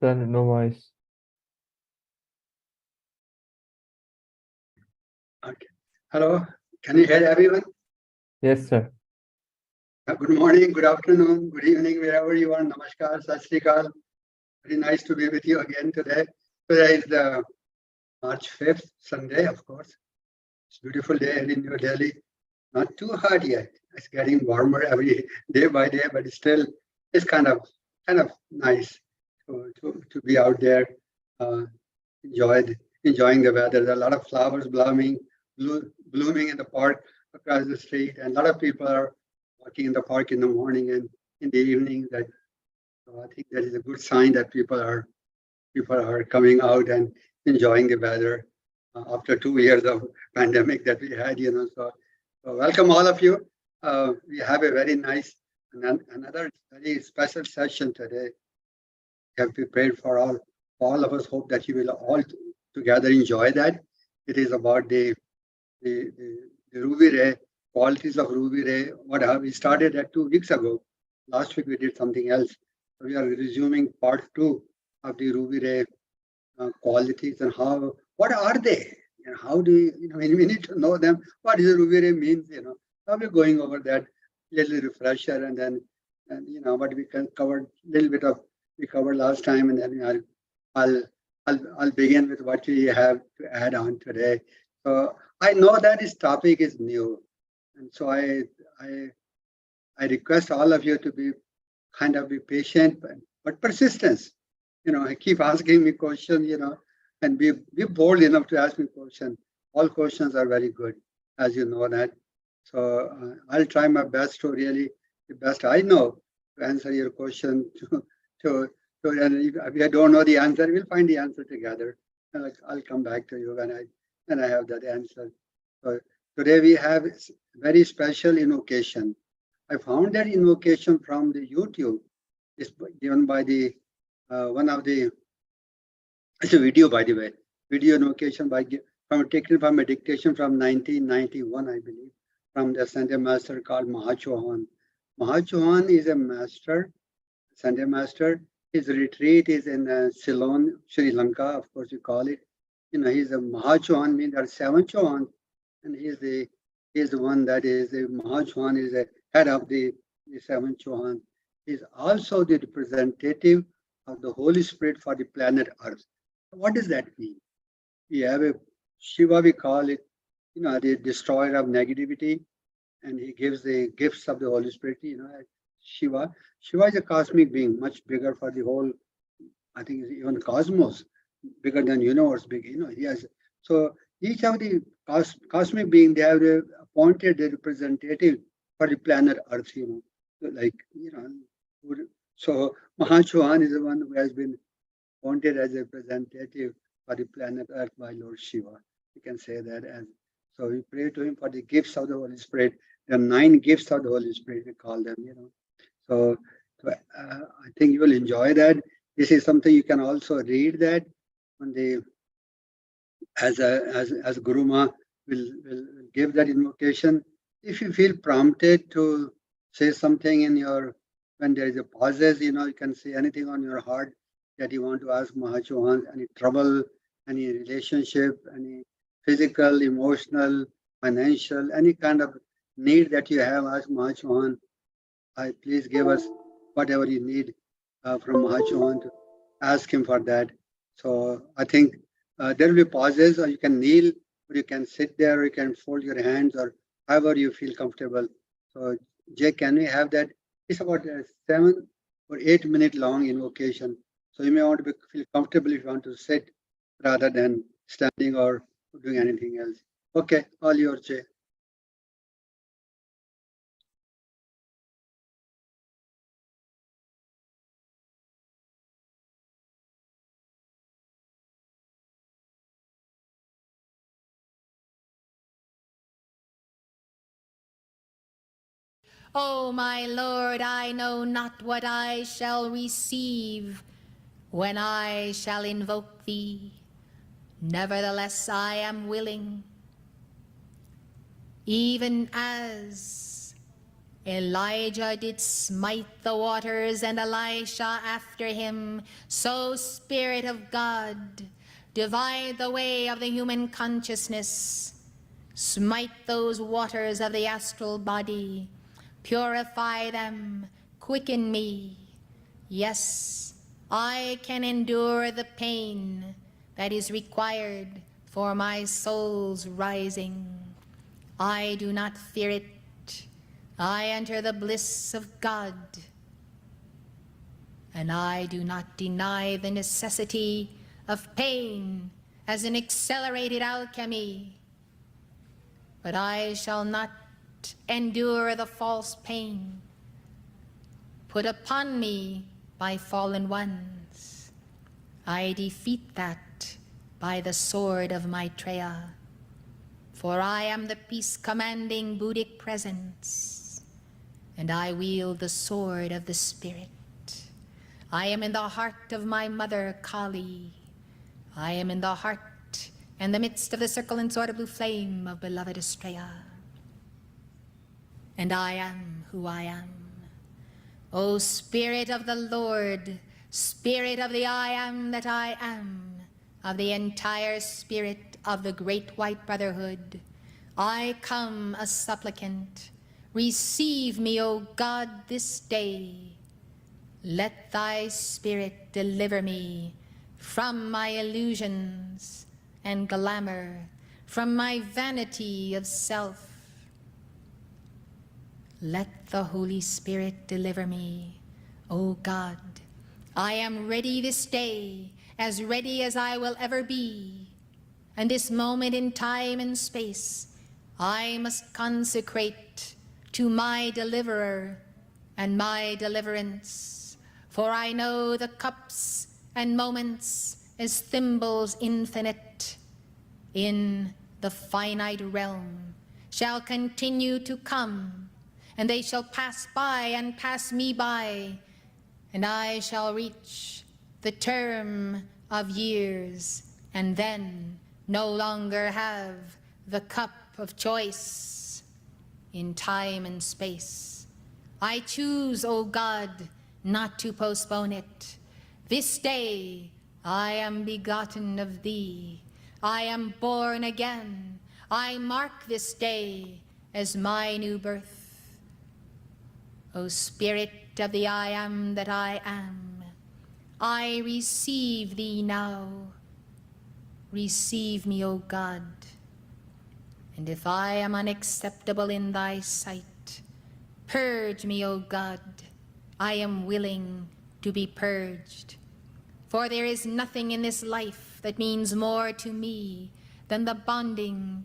Sir, no voice. Okay. Hello. Can you hear everyone? Yes, sir. Good morning, good afternoon, good evening, wherever you are. Namaskar, Sat Sri Akal. Very nice to be with you again today. Today is the March 5th, Sunday, of course. It's a beautiful day in New Delhi. Not too hot yet. It's getting warmer every day by day, but still, it's kind of nice to be out there, uh, enjoying the weather. There are a lot of flowers blooming in the park across the street, and a lot of people are walking in the park in the morning and in the evening. That so I think that is a good sign that people are coming out and enjoying the weather after 2 years of pandemic that we had. So welcome all of you. We have a very nice another very special session today. We have prepared for all of us. Hope that you will all together enjoy that. It is about the ruby ray, qualities of ruby ray. What have we started at 2 weeks ago? Last week we did something else. So we are resuming part two of the ruby ray qualities and what are they and how do we need to know them. What is the ruby ray means? I'll be going over that little refresher and what we can cover a little bit of we covered last time, and then I'll I'll begin with what we have to add on today. So I know that this topic is new, and so I I request all of you to be patient, but persistence. I keep asking me questions, and be bold enough to ask me questions. All questions are very good, as you know that. So I'll try my best to really the best I know to answer your question. To, and if I don't know the answer, we'll find the answer together. And I'll come back to you when I have that answer. So today we have very special invocation. I found that invocation from the YouTube. It's given by the one of the. It's a video, by the way. Video invocation from taken from a dictation from 1991, I believe, from the Sunday master called Mahachohan. Mahachohan is a master, Sunday master. His retreat is in Ceylon, Sri Lanka, of course you call it. He's a Mahachohan, means there are 7 Chohans, and he's the one that is the Mahachohan is the head of the 7 Chohan. He's also the representative of the Holy Spirit for the planet Earth. What does that mean? We have a Shiva, we call it, the destroyer of negativity, and he gives the gifts of the Holy Spirit. Shiva. Shiva is a cosmic being, much bigger for the whole. I think even cosmos, bigger than universe. Big, he has. So each of the cosmic being, they have appointed a representative for the planet Earth. Like so Mahachohan is the one who has been appointed as a representative for the planet Earth by Lord Shiva. You can say that as. So we pray to him for the gifts of the Holy Spirit. There are 9 gifts of the Holy Spirit, we call them, So I think you will enjoy that. This is something you can also read that on the as Guru Ma will give that invocation. If you feel prompted to say something when there is a pauses, you can say anything on your heart that you want to ask Mahachohan, any trouble, any relationship, any physical, emotional, financial, any kind of need that you have, ask Mahachohan. Please give us whatever you need from Mahachohan to ask him for that. So I think there will be pauses, or you can kneel, or you can sit there, or you can fold your hands, or however you feel comfortable. So Jay, can we have that? It's about a 7 or 8 minute long invocation. So you may want to feel comfortable if you want to sit rather than standing or doing anything else. Okay, all yours, Jay. O my Lord, I know not what I shall receive when I shall invoke thee. Nevertheless, I am willing, even as Elijah did smite the waters, and Elisha after him. So, Spirit of God, divide the way of the human consciousness. Smite those waters of the astral body. Purify them. Quicken me. Yes, I can endure the pain that is required for my soul's rising. I do not fear it. I enter the bliss of God, and I do not deny the necessity of pain as an accelerated alchemy, but I shall not endure the false pain put upon me by fallen ones. I defeat that by the sword of Maitreya, for I am the peace-commanding Buddhic presence, and I wield the sword of the Spirit. I am in the heart of my mother, Kali. I am in the heart and the midst of the circle and sword of blue flame of beloved Astrea. And I am who I am. O Spirit of the Lord, Spirit of the I am that I am, of the entire spirit of the Great White Brotherhood, I come a supplicant. Receive me, O God, this day. Let thy Spirit deliver me from my illusions and glamour, from my vanity of self. Let the Holy Spirit deliver me, O God. I am ready this day, as ready as I will ever be. And this moment in time and space, I must consecrate to my deliverer and my deliverance. For I know the cups and moments as thimbles infinite in the finite realm shall continue to come, and they shall pass by and pass me by, and I shall reach the term of years, and then no longer have the cup of choice in time and space. I choose, O God, not to postpone it. This day I am begotten of thee. I am born again. I mark this day as my new birth. O Spirit of the I am that I am, I receive thee now. Receive me, O God. And if I am unacceptable in thy sight, purge me, O God. I am willing to be purged. For there is nothing in this life that means more to me than the bonding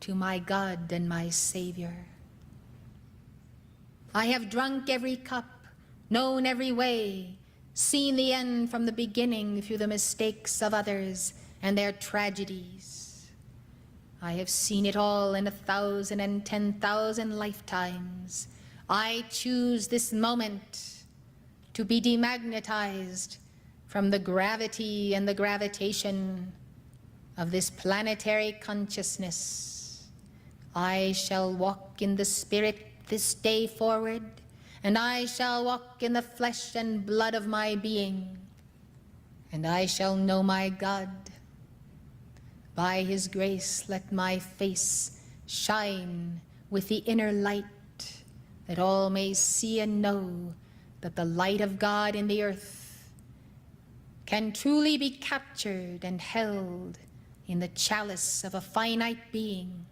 to my God and my Savior. I have drunk every cup, known every way, seen the end from the beginning through the mistakes of others and their tragedies. I have seen it all in 1,000 and 10,000 lifetimes. I choose this moment to be demagnetized from the gravity and the gravitation of this planetary consciousness. I shall walk in the Spirit this day forward, and I shall walk in the flesh and blood of my being, and I shall know my God. By his grace, let my face shine with the inner light, that all may see and know that the light of God in the earth can truly be captured and held in the chalice of a finite being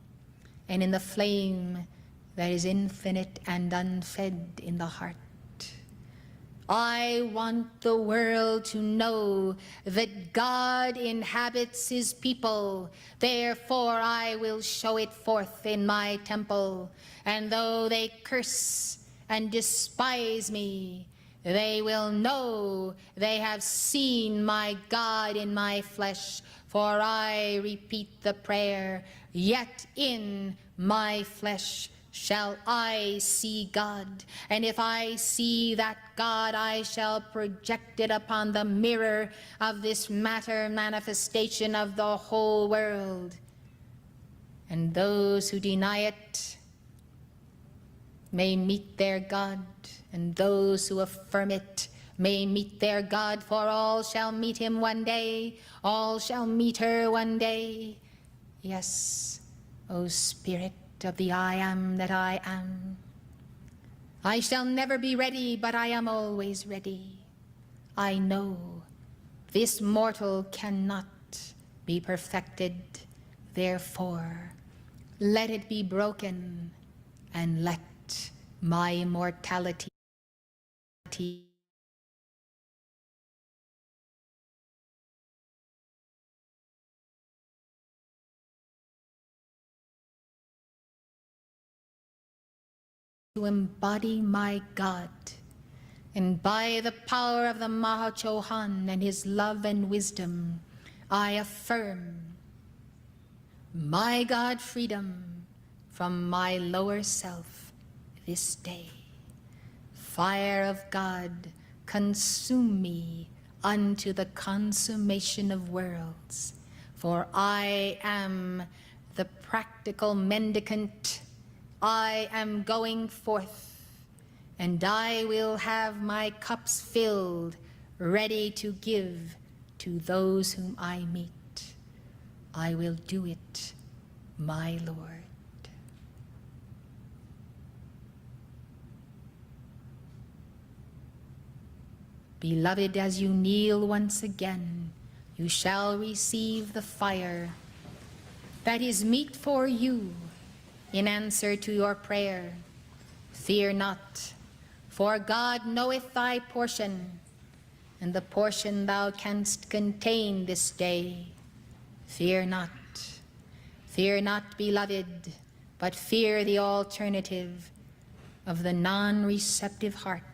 and in the flame that is infinite and unfed in the heart. I want the world to know that God inhabits his people. Therefore I will show it forth in my temple. And though they curse and despise me, they will know they have seen my God in my flesh. For I repeat the prayer, yet in my flesh shall I see God, and if I see that God, I shall project it upon the mirror of this matter manifestation of the whole world. And those who deny it may meet their God, and those who affirm it may meet their God, for all shall meet him one day, all shall meet her one day. Yes, O Spirit of the I am that I am. I shall never be ready, but I am always ready. I know this mortal cannot be perfected, therefore let it be broken, and let my immortality to embody my God. And by the power of the Mahachohan and his love and wisdom, I affirm my God freedom from my lower self this day. Fire of God, consume me unto the consummation of worlds, for I am the practical mendicant. I am going forth, and I will have my cups filled, ready to give to those whom I meet. I will do it, my Lord. Beloved, as you kneel once again, you shall receive the fire that is meet for you in answer to your prayer. Fear not, for God knoweth thy portion, and the portion thou canst contain this day. Fear not, beloved, but fear the alternative of the non-receptive heart.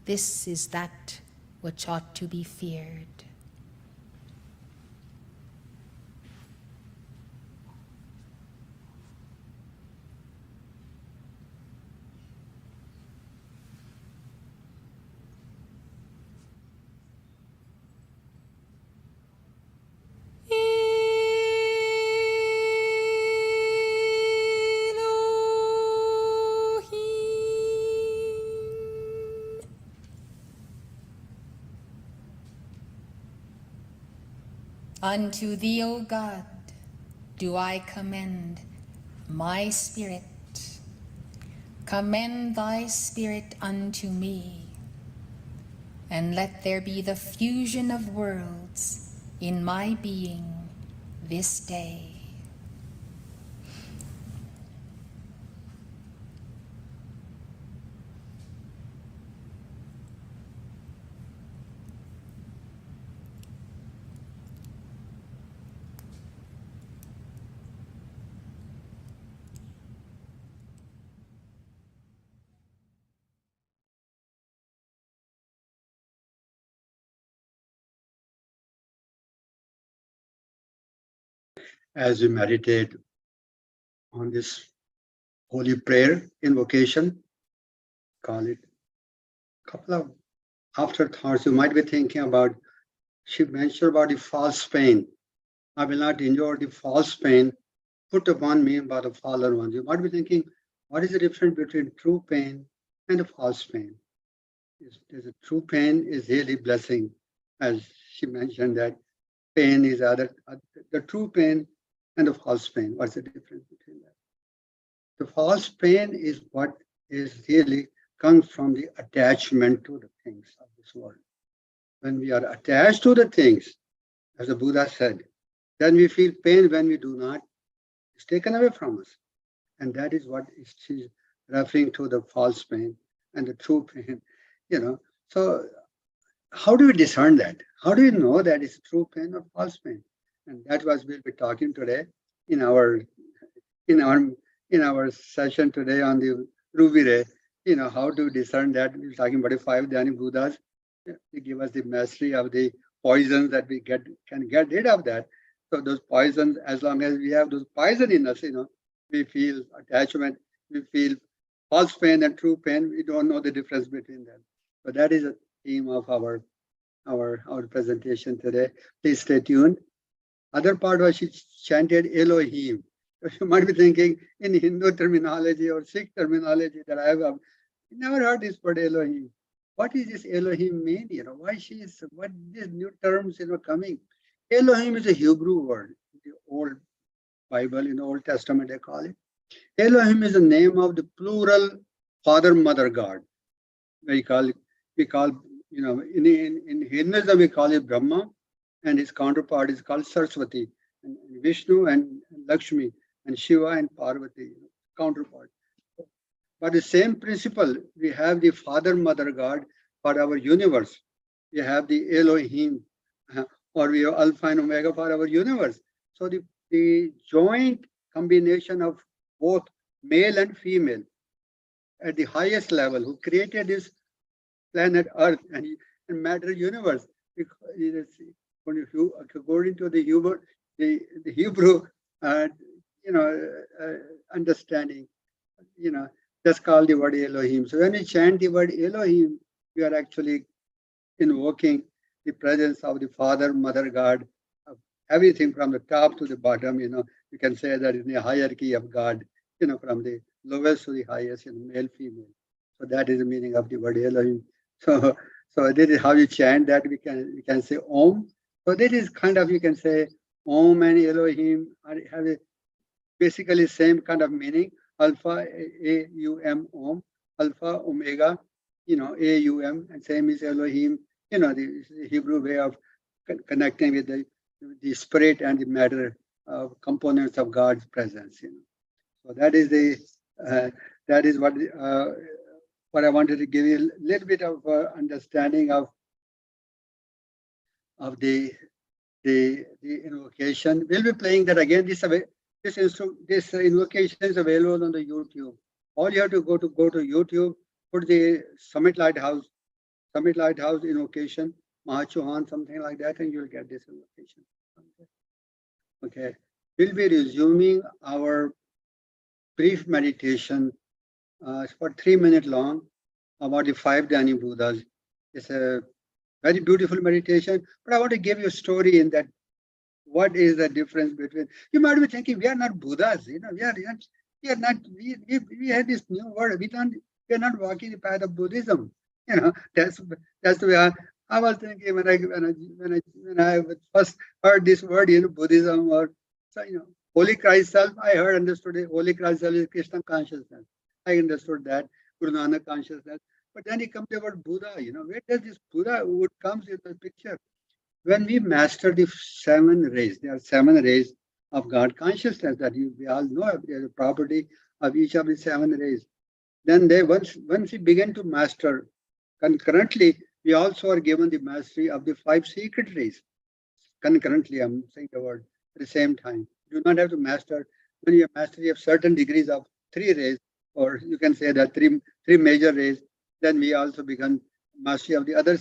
This is that which ought to be feared. Unto thee, O God, do I commend my spirit. Commend thy spirit unto me, and let there be the fusion of worlds in my being this day. As we meditate on this holy prayer invocation, call it a couple of afterthoughts. You might be thinking about, she mentioned about the false pain. I will not endure the false pain put upon me by the fallen ones. You might be thinking, what is the difference between true pain and a false pain? There's a true pain is really blessing, as she mentioned that pain is the true pain and the false pain. What's the difference between that? The false pain is what is really comes from the attachment to the things of this world. When we are attached to the things, as the Buddha said, then we feel pain when we do not. It's taken away from us. And that is what she's referring to, the false pain and the true pain. So how do we discern that? How do you know that it's true pain or false pain? And that was we'll be talking today in our session today on the Ruby Ray. How to discern that. We're talking about the 5 Dhyani Buddhas. They give us the mastery of the poisons that we can get rid of that. So those poisons, as long as we have those poison in us, we feel attachment, we feel false pain and true pain. We don't know the difference between them. So that is a theme of our presentation today. Please stay tuned. Other part was she chanted Elohim. You might be thinking in Hindu terminology or Sikh terminology that I have never heard this word Elohim. What is this Elohim mean? Why what these new terms, coming? Elohim is a Hebrew word, the old Bible, Old Testament, they call it. Elohim is the name of the plural father, mother God. We call, in Hinduism, we call it Brahma, and his counterpart is called Saraswati, and Vishnu and Lakshmi, and Shiva and Parvati, counterpart. But the same principle, we have the father, mother God for our universe. We have the Elohim, or we have Alpha and Omega for our universe. So the joint combination of both male and female at the highest level, who created this planet Earth and matter universe. According to the Hebrew, understanding, that's called the word Elohim. So when we chant the word Elohim, we are actually invoking the presence of the Father, Mother God, of everything from the top to the bottom. You can say that in the hierarchy of God, from the lowest to the highest, male, female. So that is the meaning of the word Elohim. So this is how you chant that. We can say Om. So this is kind of, you can say Om and Elohim have a basically same kind of meaning. Alpha, A-U-M, Om, Alpha, Omega, A-U-M, and same is Elohim, the Hebrew way of connecting with the spirit and the matter components of God's presence. So that is what I wanted to give you a little bit of understanding of the invocation. We'll be playing that again. This invocation is available on the YouTube. All you have to go to YouTube, put the Summit Lighthouse invocation, Mahachohan, something like that, and you'll get this invocation. Okay. We'll be resuming our brief meditation. It's about 3 minutes long about the 5 Dhyani Buddhas. It's a very beautiful meditation, but I want to give you a story in that. What is the difference between? You might be thinking we are not Buddhas, we are not. We had this new word. We are not walking the path of Buddhism. That's the way I was thinking when I first heard this word, Buddhism or so, Holy Christ self. I understood it. Holy Christ self is Krishna consciousness. I understood that Guru Nanak consciousness. But then he comes to the word Buddha. Where does this Buddha comes in the picture? When we master the 7 rays, there are 7 rays of God consciousness that we all know. There is a property of each of the 7 rays. Then once we begin to master, concurrently, we also are given the mastery of the 5 secret rays. Concurrently, I'm saying the word at the same time. You do not have to master. When you have mastery of certain degrees of 3 rays, or you can say that three major rays, then we also become mastery of the other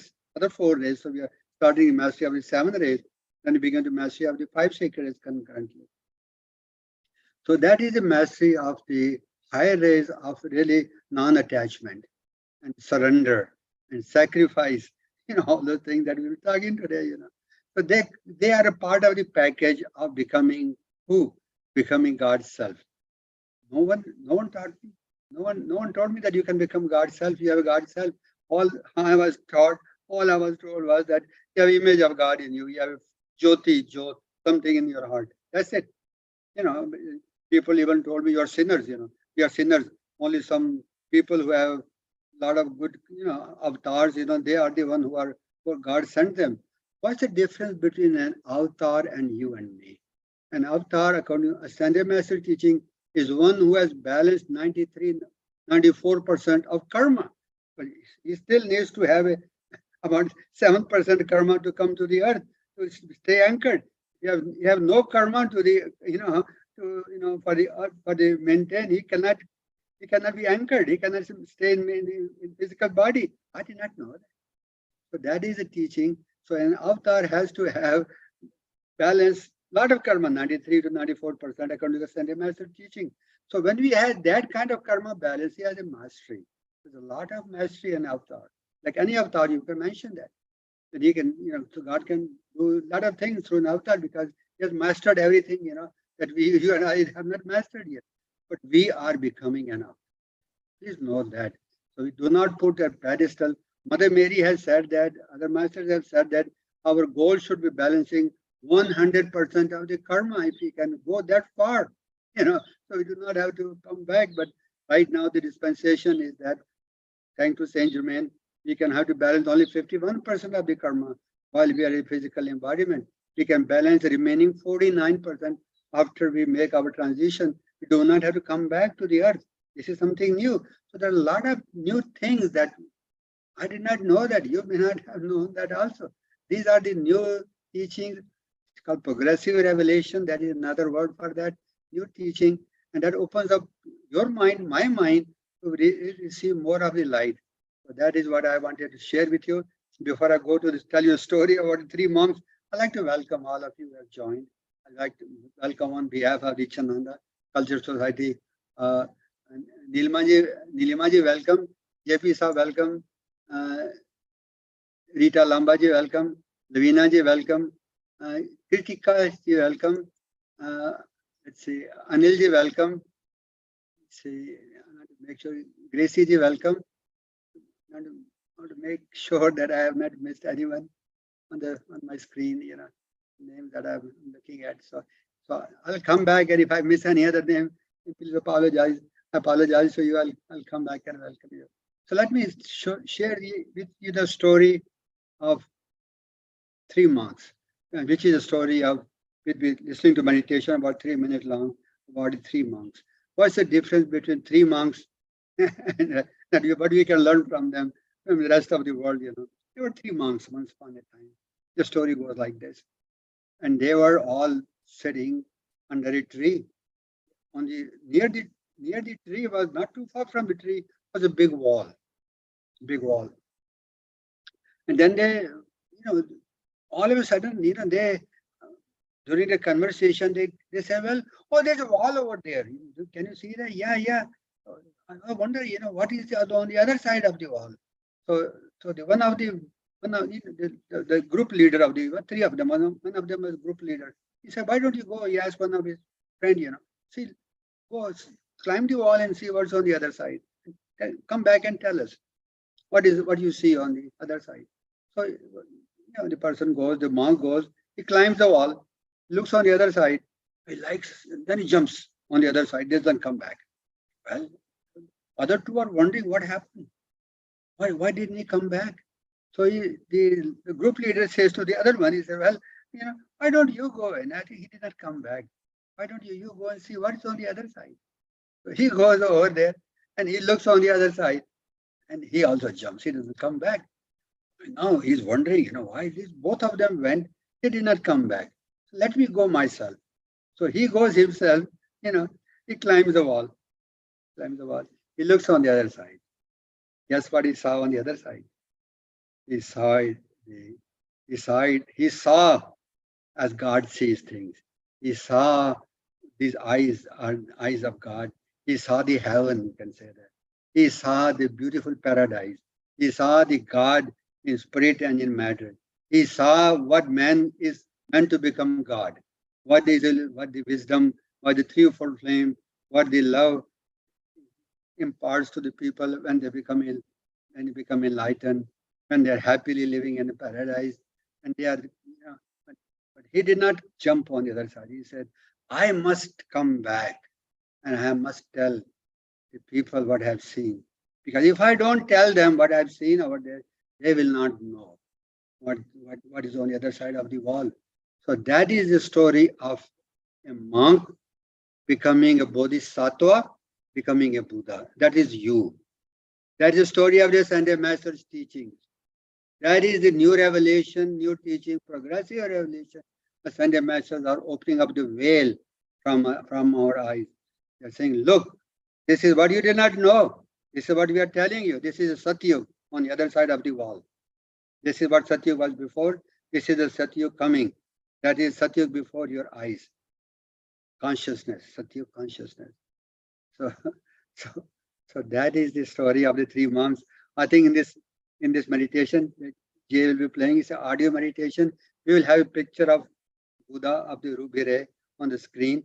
4 rays. So we are starting in mastery of the 7 rays, then we begin to mastery of the 5 sacred rays concurrently. So that is the mastery of the higher rays of really non-attachment and surrender and sacrifice, all those things that we were talking today, So they are a part of the package of becoming who? Becoming God's self. No one taught me. No one told me that you can become God's self. You have a God's self. All I was told was that you have image of God in you. You have Jyot, something in your heart. That's it. People even told me you're sinners. You're sinners. Only some people who have a lot of good, avatars. They are the one who God sent them. What's the difference between an avatar and you and me? An avatar, according to Ascended Master teaching, is one who has balanced 94% of karma. But he still needs to have about 7% karma to come to the earth, to stay anchored. You have no karma to the, for the maintain. He cannot be anchored. He cannot stay in physical body. I did not know that. So that is the teaching. So an avatar has to have balance, lot of karma, 93 to 94% according to the Ascended Master teaching. So when we have that kind of karma balance, he has a mastery. There's a lot of mastery in avatar. Like any avatar, you can mention that. And he can, so God can do a lot of things through an avatar because he has mastered everything, that you and I have not mastered yet. But we are becoming enough. Please know that. So we do not put a pedestal. Mother Mary has said that, other masters have said that our goal should be balancing 100% of the karma if we can go that far. So we do not have to come back. But right now the dispensation is that, thanks to Saint Germain, we can have to balance only 51% of the karma while we are in physical embodiment. We can balance the remaining 49% after we make our transition. We do not have to come back to the earth. This is something new. So there are a lot of new things that I did not know that. You may not have known that also. These are the new teachings. It's called progressive revelation. That is another word for that. New teaching. And that opens up your mind, my mind, to receive more of the light. So that is what I wanted to share with you. Before I go to this, tell you a story about the 3 monks, I'd like to welcome all of you who have joined. I'd like to welcome on behalf of the Chananda Culture Society. Nilimaji, welcome. JP Sir, welcome. Rita Lambaji, welcome. Lavina ji, welcome. Kritika ji, welcome. Let's see. Anil ji, welcome. Let's see. Make sure. Gracie ji, welcome. I want to make sure that I have not missed anyone on my screen. Names that I'm looking at. So I'll come back, and if I miss any other name, please apologize. I apologize for you. I'll come back and welcome you. So let me share with you the story of 3 monks, which is a story of listening to meditation about 3 minutes long about the 3 monks. What's the difference between 3 monks and what we can learn from them, from the rest of the world? There were 3 monks once upon a time. The story goes like this, and they were all sitting under a tree. Near the tree, was not too far from the tree, was a big wall. And then they, all of a sudden, they, during the conversation, they say, well, oh, there's a wall over there. Can you see that? Yeah. I wonder, what is on the other side of the wall? So the group leader of the 3 of them, one of them was group leader. He said, why don't you go? He asked one of his friend, see, go climb the wall and see what's on the other side. Come back and tell us what you see on the other side. So the person goes, the monk goes, he climbs the wall, looks on the other side, he likes, then he jumps on the other side, doesn't come back. Well, other 2 are wondering what happened. Why didn't he come back? So the group leader says to the other one, he said, well, why don't you go? And I think he did not come back. Why don't you go and see what's on the other side? So he goes over there and he looks on the other side and he also jumps. He doesn't come back. And now he's wondering, why both of them went, they did not come back. So let me go myself. So he goes himself, he climbs the wall. He looks on the other side. Guess what he saw on the other side? He saw as God sees things. He saw these eyes are eyes of God. He saw the heaven, you can say that. He saw the beautiful paradise. He saw the God in spirit and in matter. He saw what man is meant to become God. What the wisdom, what the threefold flame, what the love imparts to the people when they become enlightened, when they're happily living in the paradise, and they are. But he did not jump on the other side. He said, "I must come back, and I must tell the people what I have seen. Because if I don't tell them what I've seen over there, they will not know what is on the other side of the wall." So that is the story of a monk becoming a bodhisattva, becoming a Buddha. That is you. That is the story of the Sunday Master's teachings. That is the new revelation, new teaching, progressive revelation. The Sunday Masters are opening up the veil from our eyes. They're saying, look, this is what you did not know. This is what we are telling you. This is a Satyug on the other side of the wall. This is what Satyug was before. This is the Satyug coming. That is Satyug before your eyes. Consciousness, Satyug consciousness. So that is the story of the 3 months. I think in this meditation, Jay will be playing. It's an audio meditation. We will have a picture of Buddha of the Ruby Ray on the screen.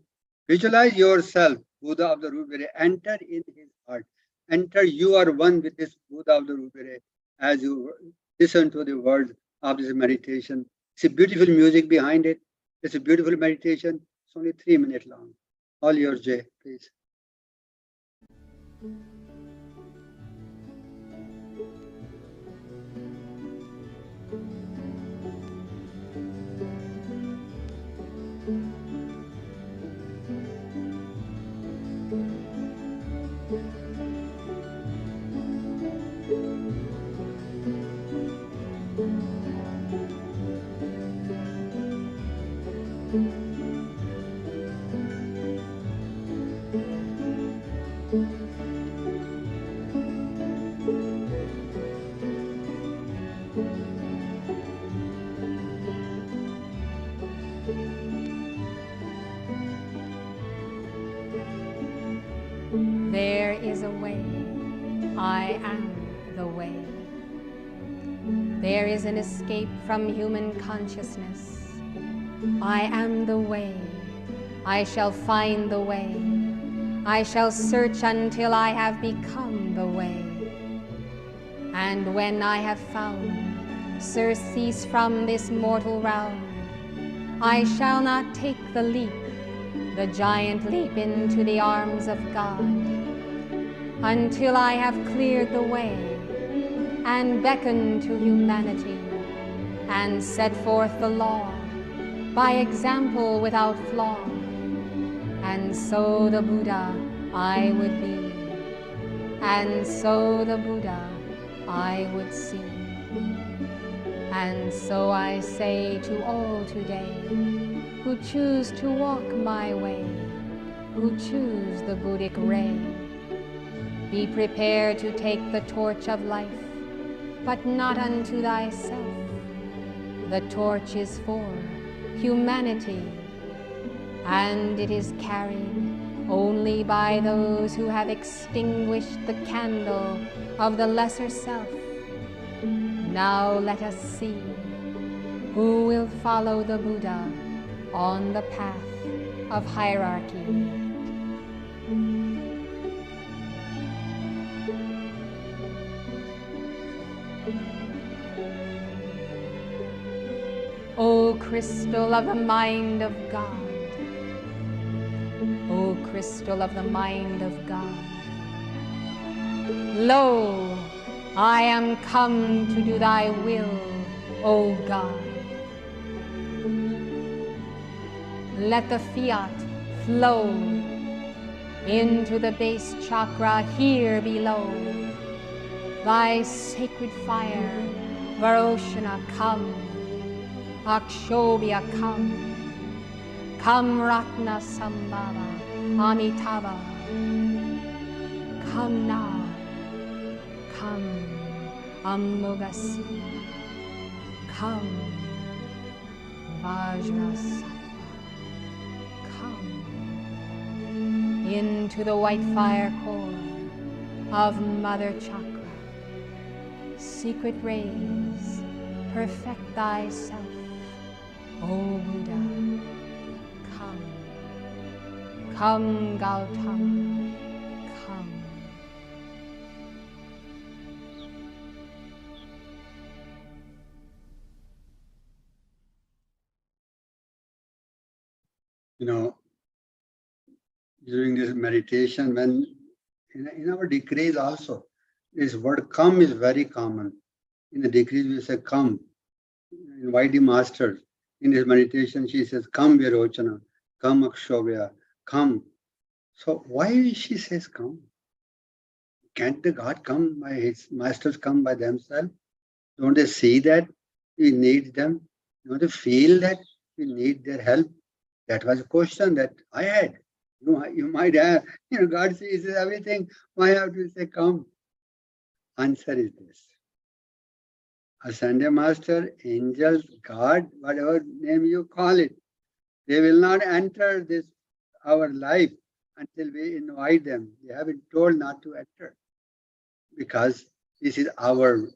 Visualize yourself, Buddha of the Rubere. Enter in his heart. Enter, you are one with this Buddha of the Rubere as you listen to the words of this meditation. It's a beautiful music behind it. It's a beautiful meditation. It's only 3 minutes long. All yours, Jay, please. There is a way. I am the way. There is an escape from human consciousness. I am the way. I shall find the way. I shall search until I have become the way. And when I have found surcease from this mortal realm, I shall not take the leap, the giant leap into the arms of God, until I have cleared the way and beckoned to humanity and set forth the law by example without flaw. And so the Buddha I would be, and so the Buddha I would see. And so I say to all today who choose to walk my way, who choose the Buddhic ray, be prepared to take the torch of life, but not unto thyself. The torch is for humanity, and it is carried only by those who have extinguished the candle of the lesser self. Now let us see who will follow the Buddha on the path of hierarchy. O crystal of the mind of God, O crystal of the mind of God, lo, I am come to do thy will, O God. Let the fiat flow into the base chakra here below. Thy sacred fire, Varoshana, come. Akshobhya, come. Come, Ratna Sambhava, Amitabha. Come now. Come, Amogasi. Come, Vajrasattva. Come into the white fire core of Mother Chakra. Secret rays, perfect thyself, O Buddha. Come, come, Gautama, come. You know, during this meditation, when in our decrees also, this word come is very common. In the decrees we say come. Invite the master. In his meditation she says, come Virochana, come Akshobhya, come. So why she says come? Can't the God come by his masters, come by themselves? Don't they see that we need them? Don't they feel that we need their help? That was a question that I had. You might have, God sees everything. Why have to say come? Answer is this. Ascended Master, angels, God, whatever name you call it, they will not enter this our life until we invite them. They have been told not to enter because this is our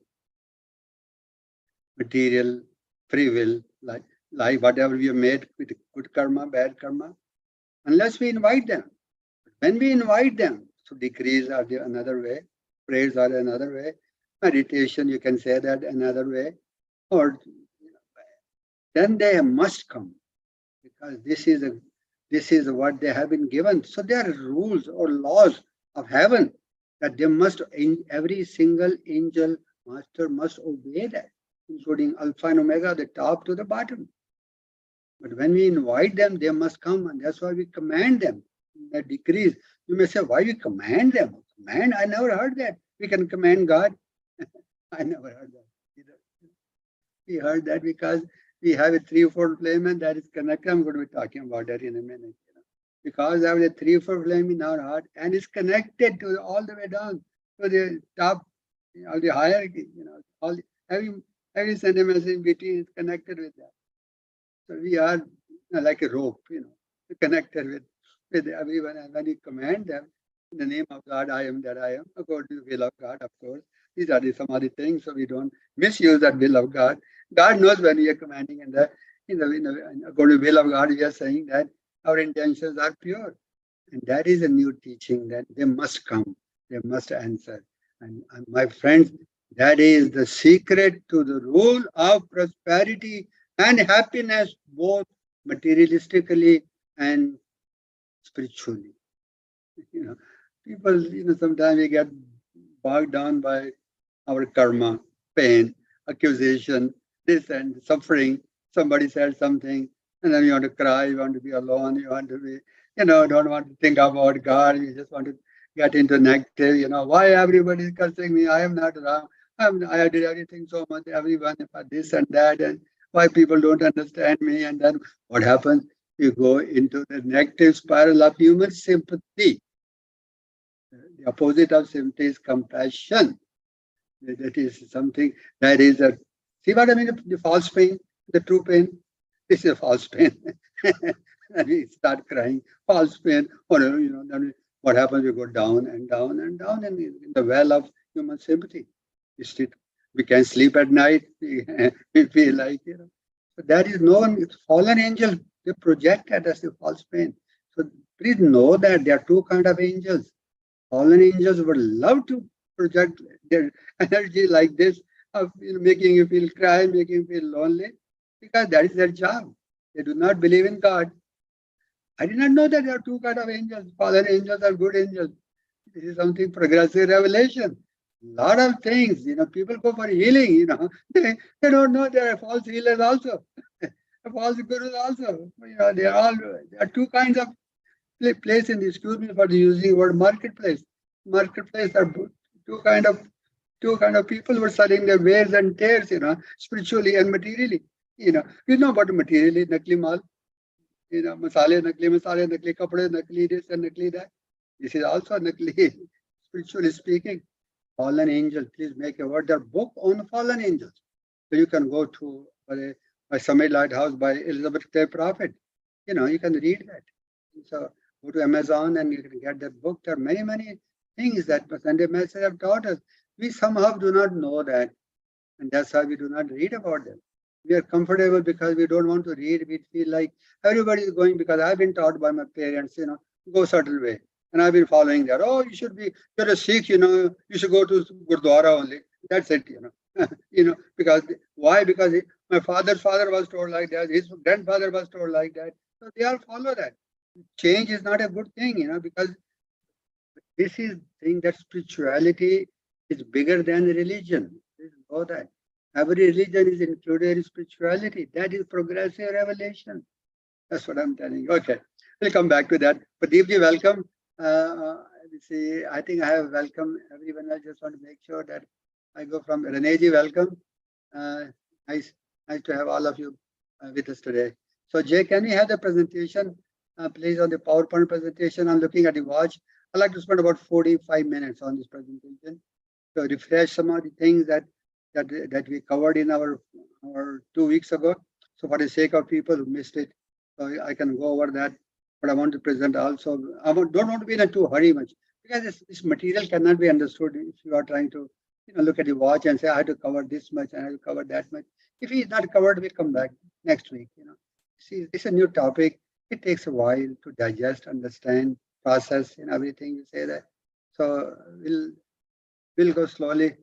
material, free will, life, whatever we have made with good karma, bad karma. unless we invite them. When we invite them, so decrees are the another way, prayers are another way, meditation, you can say that another way, or then they must come because this is what they have been given. So there are rules or laws of heaven that they must, every single angel master must obey that, including Alpha and Omega, the top to the bottom. But when we invite them, they must come, and that's why we command them. That decrees. You may say, why we command them? Command? I never heard that. We can command God. I never heard that either. We heard that because we have a threefold flame and that is connected. I'm going to be talking about that in a minute. Because I have a threefold flame in our heart and it's connected to all the way down to the top, the hierarchy. All every sentiment in between is connected with that. So we are like a rope, connected with everyone. And when you command them in the name of God, I am that I am, according to the will of God, of course. These are some other things, so we don't misuse that will of God. God knows when we are commanding according to the will of God, we are saying that our intentions are pure. And that is a new teaching that they must come, they must answer. And my friends, that is the secret to the rule of prosperity and happiness, both materialistically and spiritually. People, sometimes we get bogged down by our karma, pain, accusation, this and suffering. Somebody said something, and then you want to cry, you want to be alone, you want to be, don't want to think about God, you just want to get into negative, why everybody is cursing me? I am not wrong. I did everything so much, everyone for this and that, and why people don't understand me. And then what happens? You go into the negative spiral of human sympathy. The opposite of sympathy is compassion. That is something that is a, see what I mean? The false pain, the true pain. This is a false pain. And we start crying, false pain. Or, then what happens? We go down and down and down in the well of human sympathy. We can sleep at night. We feel like, So that is known. Fallen angels, they project at us the false pain. So please know that there are two kinds of angels. Fallen angels would love to project their energy like this, of making you feel cry, making you feel lonely, because that is their job. They do not believe in God. I did not know that there are two kinds of angels. Fallen angels are good angels. This is something progressive revelation. Lot of things, people go for healing, they don't know there are false healers also, false gurus also. There are two kinds of place in, excuse me for using the word marketplace. Marketplace are two kind of people who are selling their wares and tears, spiritually and materially. We know about materially, nakli mal, masale, nakli kapde, nakli this and nakli that. This is also nakli, spiritually speaking. Fallen angels, please make a word. There book on fallen angels. So you can go to by Summit Lighthouse by Elizabeth Clare Prophet. You can read that. So go to Amazon and you can get that book. There are many, many things that Sunday Master have taught us. We somehow do not know that. And that's why we do not read about them. We are comfortable because we don't want to read. We feel like everybody is going, because I've been taught by my parents, go certain way. And I've been following that. Oh, you're a Sikh, you should go to Gurdwara only. That's it, because why? Because my father's father was told like that. His grandfather was told like that. So they all follow that. Change is not a good thing, because this is thing that spirituality is bigger than religion. Please know that. Every religion is included in spirituality. That is progressive revelation. That's what I'm telling you. Okay, we'll come back to that. Pradeepji, welcome. See, I think I have welcomed everyone. I just want to make sure that I go from Reneji, welcome. Nice to have all of you with us today. So Jay, can we have the presentation, please, on the PowerPoint presentation? I'm looking at the watch. I'd like to spend about 45 minutes on this presentation to refresh some of the things that we covered in our 2 weeks ago. So for the sake of people who missed it, so I can go over that. But I want to present also. I don't want to be in a too hurry much, because this material cannot be understood if you are trying to look at the watch and say I have to cover this much and I have to cover that much. If it is not covered, we come back next week. See, this is a new topic. It takes a while to digest, understand, process, and everything. We say that. So we'll go slowly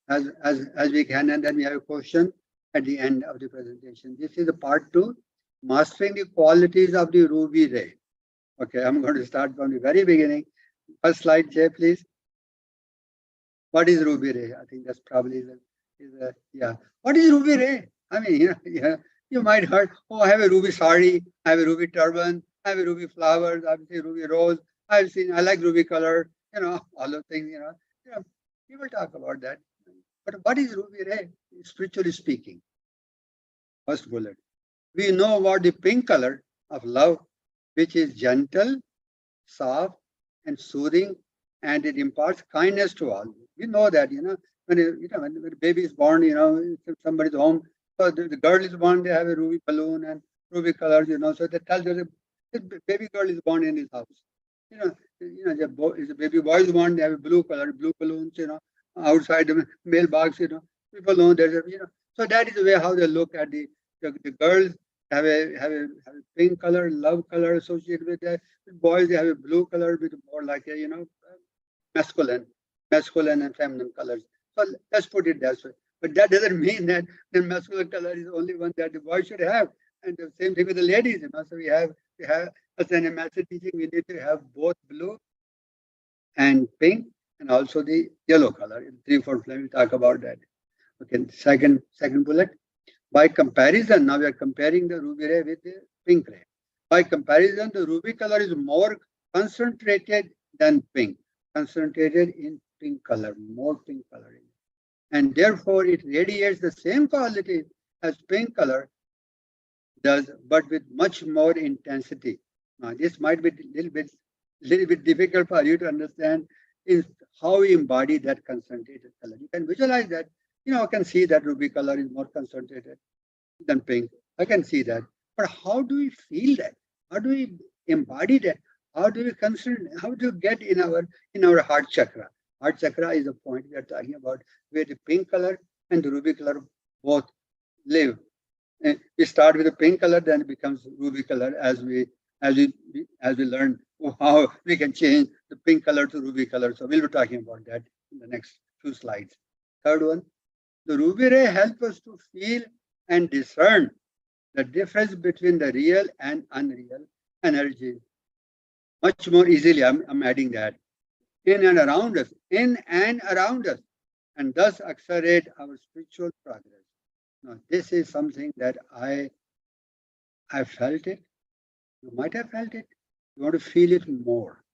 as we can, and then we have a question at the end of the presentation. This is the part 2, mastering the qualities of the ruby ray. Okay, I'm going to start from the very beginning. First slide, Jay, please. What is ruby ray? I think that's probably yeah. What is ruby ray? I mean, you might heard, oh, I have a ruby sari, I have a ruby turban, I have a ruby flowers, I have a ruby rose, I like ruby color, all those things, people talk about that. But what is ruby ray, spiritually speaking? First bullet. We know about the pink color of love, which is gentle, soft, and soothing, and it imparts kindness to all. We know that, when a baby is born, somebody's home, so the girl is born, they have a ruby balloon and ruby colors, so that tells you the baby girl is born in his house. The baby boy is born, they have a blue balloons, outside the mailbox, people know there's so that is the way how they look at the girls have a pink color, love color associated with that. Boys, they have a blue color with more like a, masculine and feminine colors. So let's put it that way. But that doesn't mean that the masculine color is the only one that the boy should have. And the same thing with the ladies, So we have as an master teaching, we need to have both blue and pink and also the yellow color. In 3, 4 flame, we talk about that. Okay, second bullet. By comparison, now we are comparing the ruby ray with the pink ray. By comparison, the ruby color is more concentrated than pink. Concentrated in pink color, more pink color. And therefore, it radiates the same quality as pink color does, but with much more intensity. Now, this might be a little bit difficult for you to understand is how we embody that concentrated color. You can visualize that. I can see that ruby color is more concentrated than pink. I can see that. But how do we feel that? How do we embody that? How do we get in our heart chakra? Heart chakra is the point we are talking about, where the pink color and the ruby color both live. And we start with the pink color, then it becomes ruby color as we learn how we can change the pink color to ruby color. So we'll be talking about that in the next 2 slides. Third one, the ruby ray helps us to feel and discern the difference between the real and unreal energy much more easily. I'm adding that in and around us, and thus accelerate our spiritual progress. Now, this is something that I felt it. You might have felt it. You want to feel it more.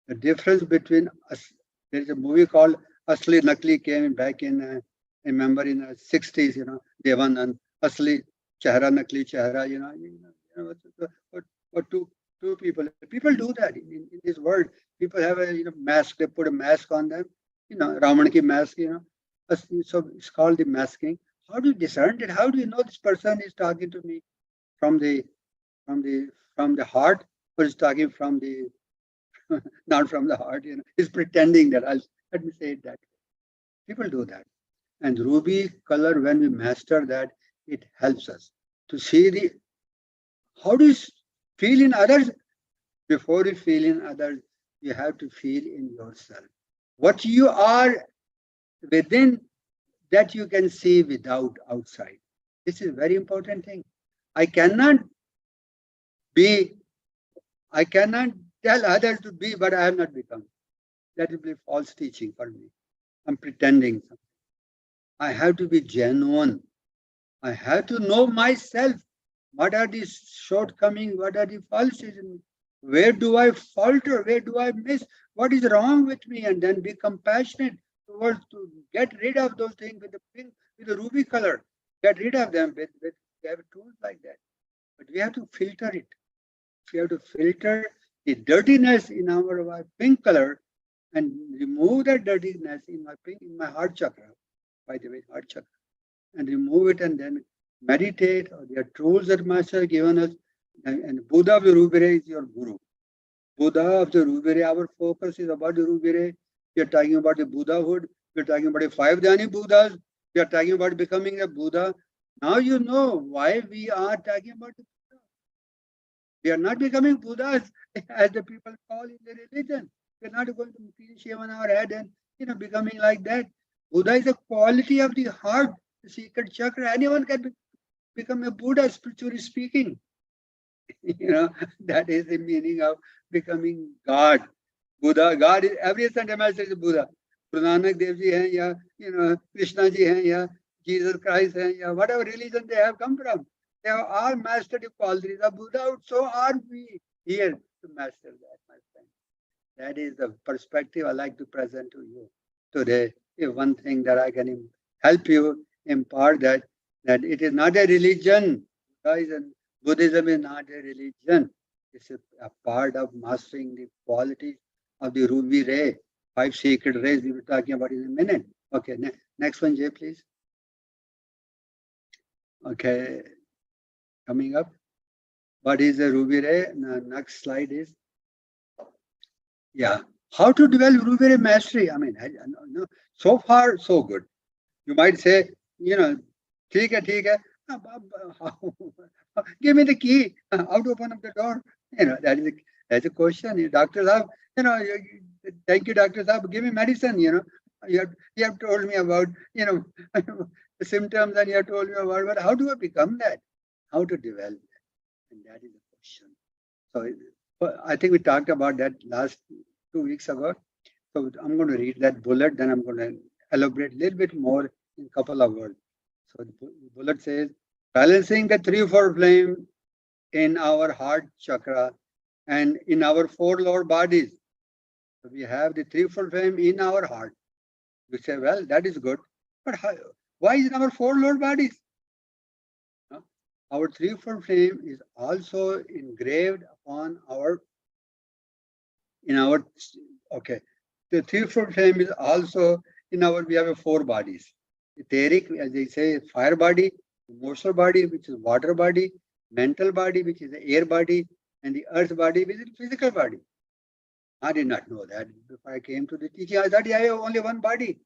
The difference between us. There is a movie called Asli Nakli came back in, I remember in the 60s, Devan and Asli Chehra Nakli Chehra, what two people do that in this world. People have a mask, they put a mask on them, Raman ki mask, so it's called the masking. How do you discern it? How do you know this person is talking to me from the heart, or is talking from the not from the heart? He's pretending that. Let me say it that way. People do that, and ruby color, when we master that, it helps us to see how do you feel in others. Before you feel in others, you have to feel in yourself. What you are within, that you can see without outside. This is a very important thing. I cannot tell others to be, but I have not become. That will be false teaching for me. I'm pretending something. I have to be genuine. I have to know myself. What are the shortcomings? What are the faults? Where do I falter? Where do I miss? What is wrong with me? And then be compassionate towards to get rid of those things with the pink, with the ruby color. Get rid of them with we have tools like that. But we have to filter it. We have to filter the dirtiness in our pink color and remove that dirtiness in my heart chakra. By the way, heart chakra, and remove it, and then meditate. Or there are tools that Master has given us. And Buddha of the Ruby Ray is your guru. Buddha of the Ruby Ray, our focus is about the Ruby Ray. We are talking about the Buddhahood. We are talking about the 5 Dhyani Buddhas. We are talking about becoming a Buddha. Now you know why we are talking about the Buddha. We are not becoming Buddhas, as the people call in the religion. We are not going to feel shame on our head and becoming like that. Buddha is a quality of the heart, the secret chakra. Anyone can become a Buddha, spiritually speaking. That is the meaning of becoming God. Buddha, God is every Sunday master is Buddha. Guru Nanak Dev Ji hai, ya Krishna Ji hai, ya Jesus Christ hai, ya whatever religion they have come from. They have all mastered the qualities of Buddha. So are we here to master that, my friend. That is the perspective I like to present to you today. If one thing that I can help you impart that it is not a religion. Buddhism is not a religion. It's a part of mastering the qualities of the ruby ray, 5 sacred rays we were talking about in a minute. Okay, next one, Jay, please. Okay, coming up. What is the ruby ray? Next slide is. Yeah, how to develop ruby ray mastery? I mean, so far so good. You might say, ठीक है. Give me the key. How to open up the door? That's a question. Doctor Saab, thank you, Doctor Saab. Give me medicine. You have told me about the symptoms, and you have told me about, but how do I become that? How to develop that? And that is the question. So I think we talked about that last 2 weeks ago. So I'm going to read that bullet, then I'm going to elaborate a little bit more in a couple of words. So the bullet says, balancing the 3-4 flame in our heart chakra and in our 4 lower bodies. So we have the 3-4 flame in our heart. We say, well, that is good. But why is in our 4 lower bodies? Our 3-4 flame is also engraved upon okay. The 3-4 flame is also in we have 4 bodies. Etheric, as they say, fire body, emotional body, which is water body, mental body, which is the air body, and the earth body, which is the physical body. I did not know that. Before I came to the teaching, I thought I have only one body.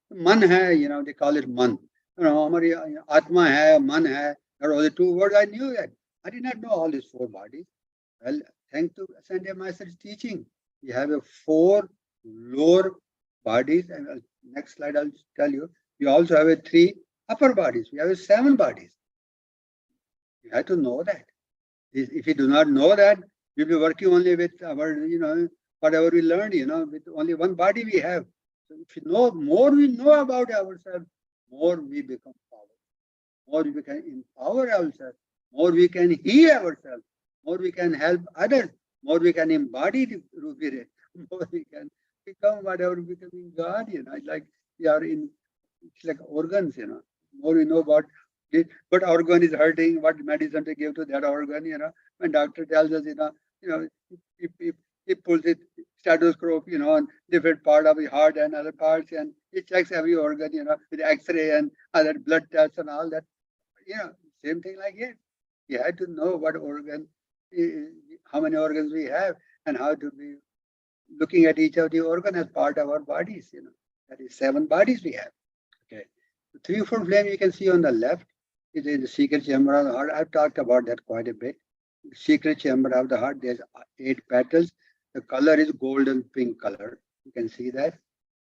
Man hai, they call it man. Hamari atma hai, man hai. There are the 2 words I knew that. I did not know all these 4 bodies. Well, thanks to Sanjay Master's teaching, we have 4 lower bodies. And next slide, I'll tell you. We also have 3 upper bodies. We have 7 bodies. You have to know that. If you do not know that, we'll be working only with our, whatever we learned, with only one body we have. So if you know, more we know about ourselves, more we become powerful. More we can empower ourselves. More we can heal ourselves. More we can help others. More we can embody the ruby ray. More we can become whatever becoming God, like we are in. It's like organs, More we know about it, what organ is hurting, what medicine to give to that organ, When doctor tells us, he pulls it stethoscope, on different part of the heart and other parts, and he checks every organ, with X-ray and other blood tests and all that. Same thing like it. You had to know what organ, how many organs we have, and how to be looking at each of the organ as part of our bodies, That is 7 bodies we have. Okay. The 3-4 flame you can see on the left is in the secret chamber of the heart. I've talked about that quite a bit. The secret chamber of the heart, there's 8 petals. The color is golden pink color. You can see that.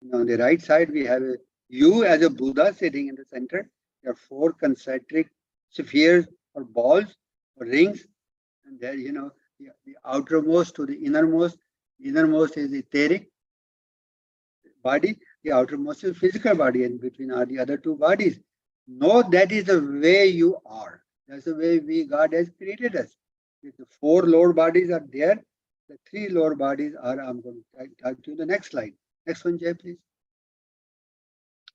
And on the right side, we have you as a Buddha sitting in the center. There are 4 concentric spheres or balls or rings. And there, the outermost to the innermost. The innermost is etheric body. The outermost is physical body, and between are the other 2 bodies. Know that is the way you are. That's the way God has created us. If the 4 lower bodies are there, the 3 lower bodies are, I'm going to talk to you the next slide. Next one, Jay, please.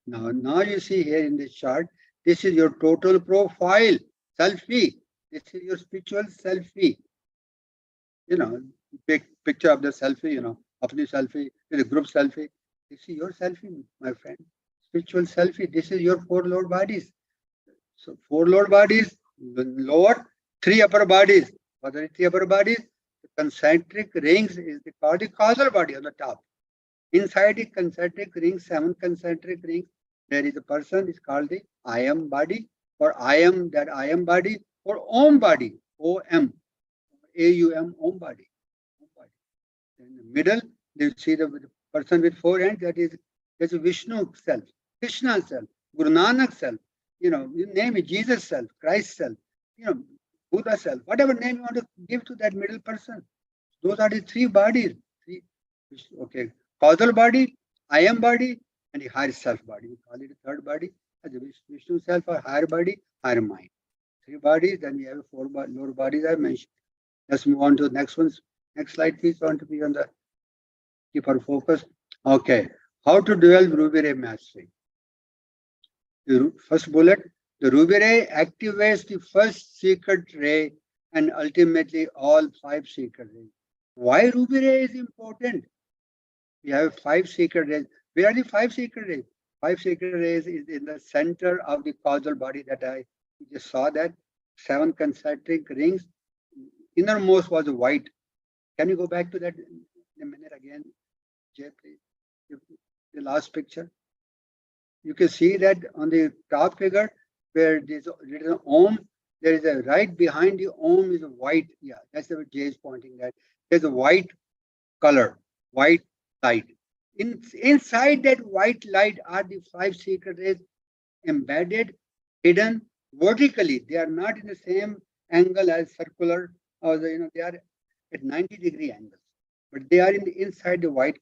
Now you see here in this chart, this is your total profile, selfie. This is your spiritual selfie. Big picture of the selfie, apni selfie, with a group selfie. This is your selfie, my friend. Spiritual selfie. This is your 4 lower bodies. So 4 lower bodies, lower, 3 upper bodies. What are the 3 upper bodies? The concentric rings is called the causal body on the top. Inside the concentric rings, 7 concentric rings, there is a person, is called the I am body, or I am body, or Om body, OM. AUM, Om body. Om body. In the middle, you see the person with 4 hands, that's a Vishnu self, Krishna self, Guru Nanak self, you name it, Jesus self, Christ self, Buddha self, whatever name you want to give to that middle person. Those are the 3 bodies. Okay, causal body, I am body, and the higher self body. We call it the 3rd body as the Vishnu self or higher body, higher mind. 3 bodies, then we have 4 lower bodies I mentioned. Let's move on to the next one. Next slide, please. I want to be on the keep our focus. Okay, how to develop ruby ray mastery. The first bullet, the ruby ray activates the first secret ray and ultimately all 5 secret rays. Why ruby ray is important? We have 5 secret rays. Where are the 5 secret rays? 5 secret rays is in the center of the causal body that you just saw that 7 concentric rings. Innermost was white. Can you go back to that in a minute again, Jay, please? The last picture. You can see that on the top figure where there's an Om, there is a right behind the Om is a white. Yeah, that's what Jay is pointing at. There's a white color, white light. Inside that white light are the 5 secret rays embedded, hidden vertically. They are not in the same angle as circular, or they are at 90-degree angles, but they are inside the white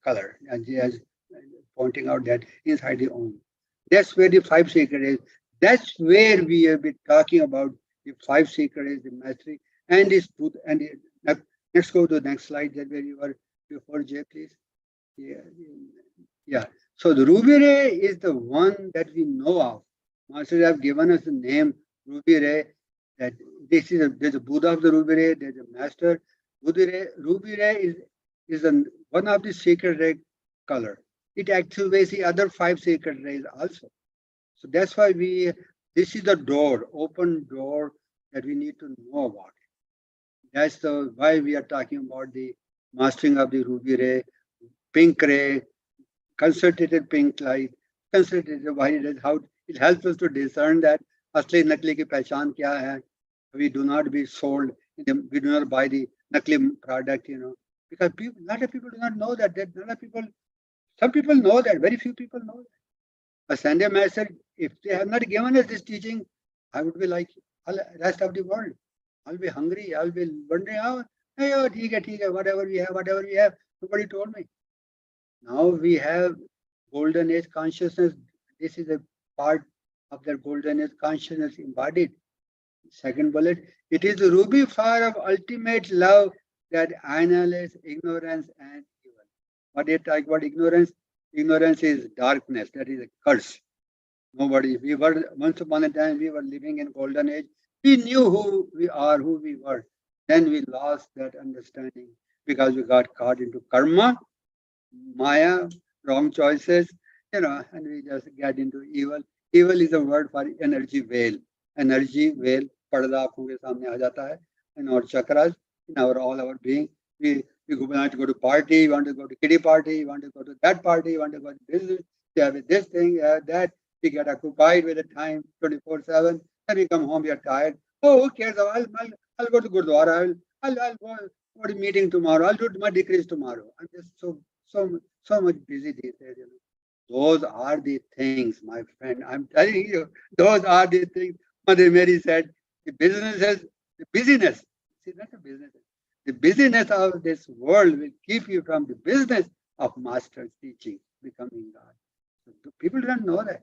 color, as pointing out that inside the Om. That's where the 5 secret is. That's where we have been talking about the 5 secret is, the mastery, and this truth. And let's go to the next slide, that where you were before, Jay, please. Yeah. So the ruby ray is the one that we know of. Masters have given us the name ruby ray. That there's a Buddha of the ruby ray. There's a master. Ruby ray is one of the sacred ray color. It activates the other 5 sacred rays also. So that's why this is the door, open door that we need to know about. That's why we are talking about the mastering of the ruby ray, pink ray, concentrated pink light, concentrated white ray. How it helps us to discern that asli nakli ki pehchan kya hai. We do not be sold. We do not buy the nakli product, because a lot of people do not know that. Some people know that. Very few people know that. A Sunday master, if they have not given us this teaching, I would be like the rest of the world. I'll be hungry. I'll be wondering, whatever we have. Nobody told me. Now we have golden age consciousness. This is a part of their golden age consciousness embodied. Second bullet, it is the ruby fire of ultimate love that annihilates ignorance and evil. What do you talk about ignorance? Ignorance is darkness. That is a curse. We were, once upon a time, we were living in golden age. We knew who we are, who we were. Then we lost that understanding because we got caught into karma, Maya, wrong choices, and we just get into evil. Evil is a word for energy veil. Energy veil, parda आँखों के सामने आ जाता है. In our chakras, in all our being, we want to go to party, we want to go to kiddie party, we want to go to that party, we want to go to business, we have this thing, that. We get occupied with the time 24/7. Then we come home, we are tired. Oh, who cares? I'll go to Gurdwara. I'll go to meeting tomorrow. I'll do my decrees tomorrow. I'm just so much busy these days. Those are the things, my friend. I'm telling you, those are the things. Mother Mary said, the busyness. See, not the business. The busyness of this world will keep you from the business of master's teaching, becoming God. So people don't know that.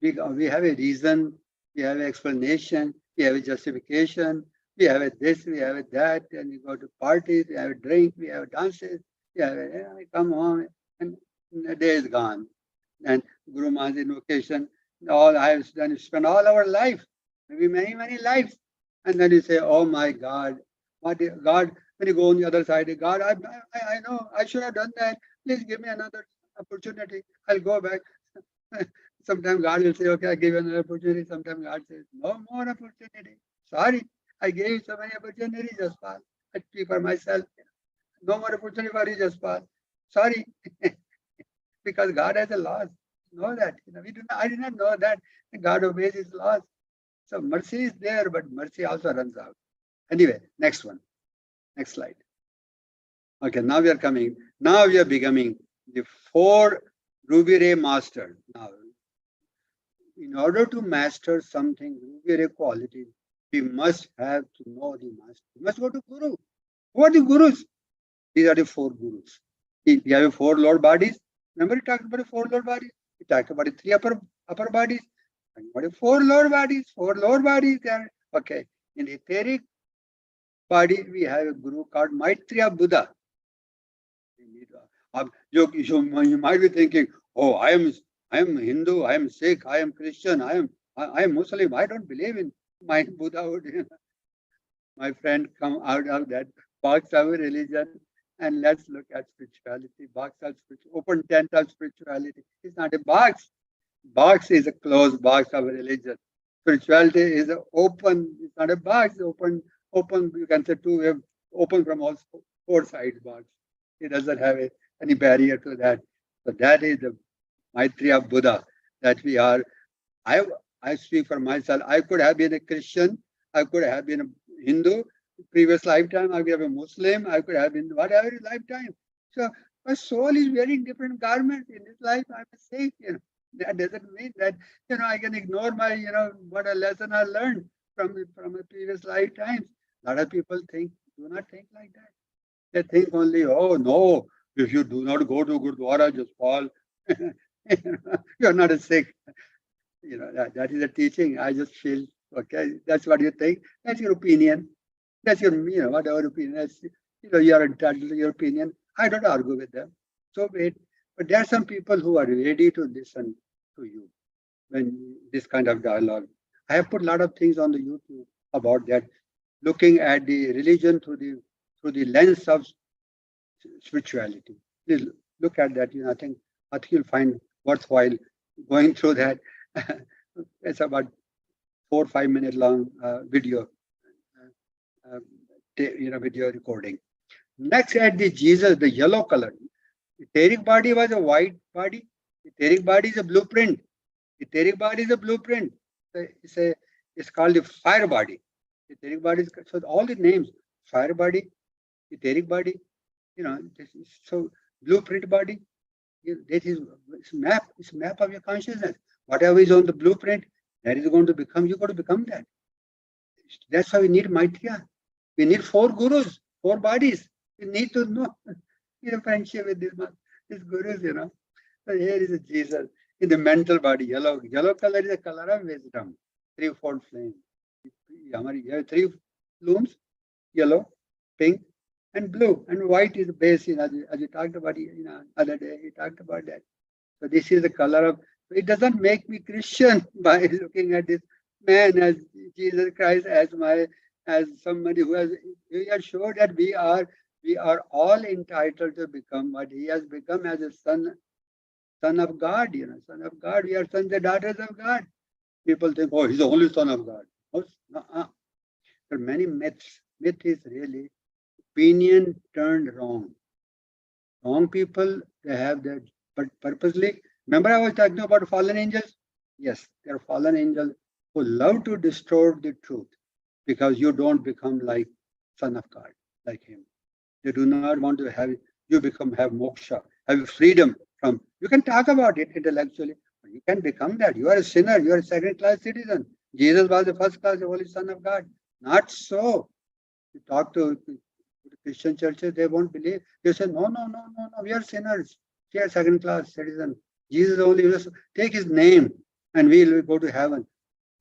We have a reason, we have an explanation, we have a justification, we have a this, we have a that, and we go to parties, we have a drink, we have dances, we come home, and the day is gone. And Guru Maharaj's invocation, all I have done is spend all our life, maybe many lives, and then you say, oh my God, God, when you go on the other side, God, I know I should have done that. Please give me another opportunity. I'll go back. Sometimes God will say, okay, I give you another opportunity. Sometimes God says, no more opportunity. Sorry, I gave you so many opportunities, just pass. I speak for myself. No more opportunity for you, just pass. Sorry. Because God has a laws. Know that. I did not know that God obeys his laws. So mercy is there, but mercy also runs out. Anyway, next one. Next slide. Okay, now we are coming. Now we are becoming the 4 Ruby Ray master. Now, in order to master something, Ruby Ray quality, we must have to know the master. We must go to Guru. Who are the Gurus? These are the 4 Gurus. We have 4 Lord bodies. Remember, we talked about the 4 Lord bodies. We talked about the 3 upper bodies. What are 4 Lord bodies? 4 Lord bodies there. Okay. In the etheric body, we have a Guru called Maitreya Buddha. You might be thinking, oh, I am Hindu, I am Sikh, I am Christian, I am Muslim. I don't believe in my Buddha. My friend, come out of that box of religion and let's look at spirituality. Box of open tent of spirituality. It's not a box. Box is a closed box of religion. Spirituality is open. It's not a box. Open. You can say two-way, open from all 4 sides box. It doesn't have any barrier to that. So that is the Maitreya Buddha that we are. I speak for myself. I could have been a Christian. I could have been a Hindu. Previous lifetime, I could have been a Muslim. I could have been whatever lifetime. So my soul is wearing different garments. In this life, I'm a Sikh. That doesn't mean that I can ignore my what a lesson I learned from a previous lifetimes. A lot of people do not think like that. They think only, oh no, if you do not go to Gurdwara, just fall. You're not a Sikh. That is a teaching. I just feel, okay, that's what you think. That's your opinion. That's your, whatever opinion. That's, you are entitled to your opinion. I don't argue with them. So wait. But there are some people who are ready to listen to you when this kind of dialogue. I have put a lot of things on the YouTube about that, looking at the religion through the lens of spirituality. Please look at that. I think you'll find worthwhile going through that. It's about 4 or 5 minute long video, video recording. Next, at the Jesus, the yellow color. Etheric body was a white body. Etheric body is a blueprint. Etheric body is a blueprint. It's called the fire body. Etheric body is, so all the names: fire body, etheric body. So blueprint body. That is map. It's a map of your consciousness. Whatever is on the blueprint, that is going to become. You got to become that. That's why we need Maitreya. We need 4 gurus, 4 bodies. We need to know. Friendship with these gurus. So here is a Jesus in the mental body. Yellow color is the color of wisdom. 3-fold flame. You have 3 blooms: yellow, pink, and blue. And white is the base. As you talked about, other day, he talked about that. So this is the color of. It doesn't make me Christian by looking at this man as Jesus Christ as somebody who has. We are sure that we are all entitled to become what he has become as a son of God. Son of God. We are sons and daughters of God. People think, oh, he's the only son of God. There are many myths. Myth is really opinion turned wrong. Wrong people, they have that, but purposely. Remember I was talking about fallen angels? Yes, there are fallen angels who love to distort the truth because you don't become like Son of God, like him. They do not want to have moksha, have freedom from. You can talk about it intellectually, but you can become that. You are a sinner, you are a second-class citizen. Jesus was the first class, the Holy Son of God. Not so. You talk to Christian churches, they won't believe. They say, no, we are sinners. We are second-class citizens. Jesus only will take his name and we will go to heaven.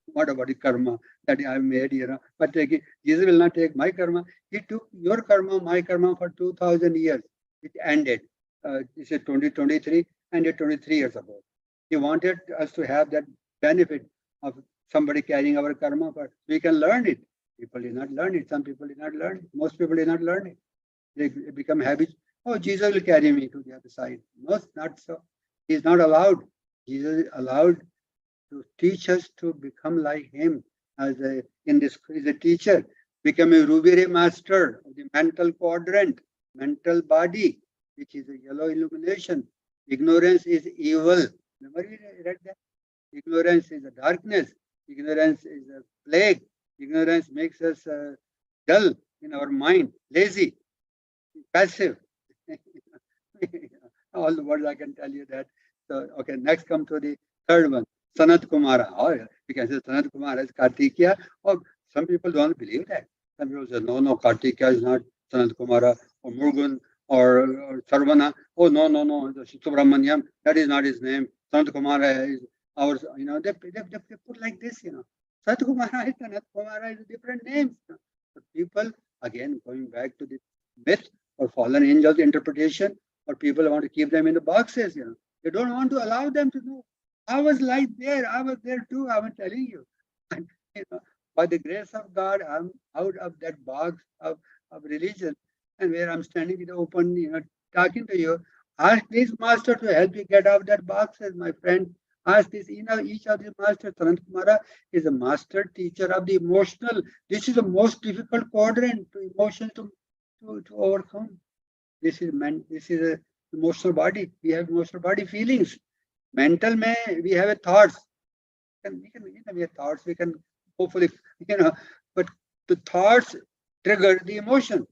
What about the karma that I made, But Jesus will not take my karma. He took your karma, my karma for 2,000 years. It ended. This is 2023, ended 23 years ago. He wanted us to have that benefit of somebody carrying our karma, but we can learn it. People did not learn it. Some people did not learn it. Most people did not learn it. They become habits. Oh, Jesus will carry me to the other side. No, not so. He's not allowed. Jesus is allowed to teach us to become like him as a teacher. Become a Ruby Ray master of the mental quadrant, mental body, which is a yellow illumination. Ignorance is evil. Remember we read that? Ignorance is a darkness. Ignorance is a plague. Ignorance makes us dull in our mind, lazy, passive. All the words I can tell you that. So, okay, next come to the third one, Sanat Kumara. Oh, yeah. You can say Sanat Kumara is Kartikeya. Or some people don't believe that. Some people say, no, Kartikeya is not Sanat Kumara or Murugan or Sarvana. Oh, no, Subramanyam, that is not his name. Sanat Kumara is ours. They put like this, Sanat Kumara is Sanat Kumara is different names. But people, again, going back to the myth or fallen angels interpretation, or people want to keep them in the boxes, They don't want to allow them to know. I was there too, I'm telling you. And, by the grace of God, I'm out of that box of religion, and where I'm standing in the open, talking to you. Ask this master to help you get out of that boxes, my friend. Ask this, each of the masters. Sanat Kumara is a master teacher of the emotional. This is the most difficult quadrant to emotions to overcome. This is a emotional body. We have emotional body feelings. Mental we have a thoughts. We have thoughts. We can hopefully, but the thoughts trigger the emotion.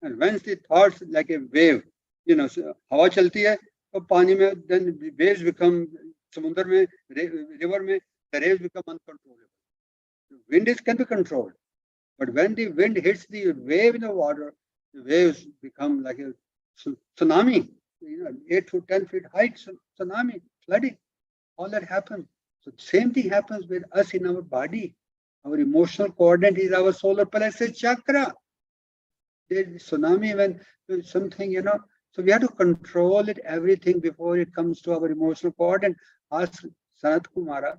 And once the thoughts like a wave, so हवा चलती है तो पानी में, then waves become समुद्र में, river में, the waves become uncontrollable. The wind can be controlled, but when the wind hits the wave in the water, the waves become like a tsunami, 8 to 10 feet height tsunami, flooding, all that happens. So same thing happens with us in our body. Our emotional coordinate is our solar plexus chakra. There's tsunami when something, so we have to control it, everything before it comes to our emotional coordinate. Ask Sanat Kumara,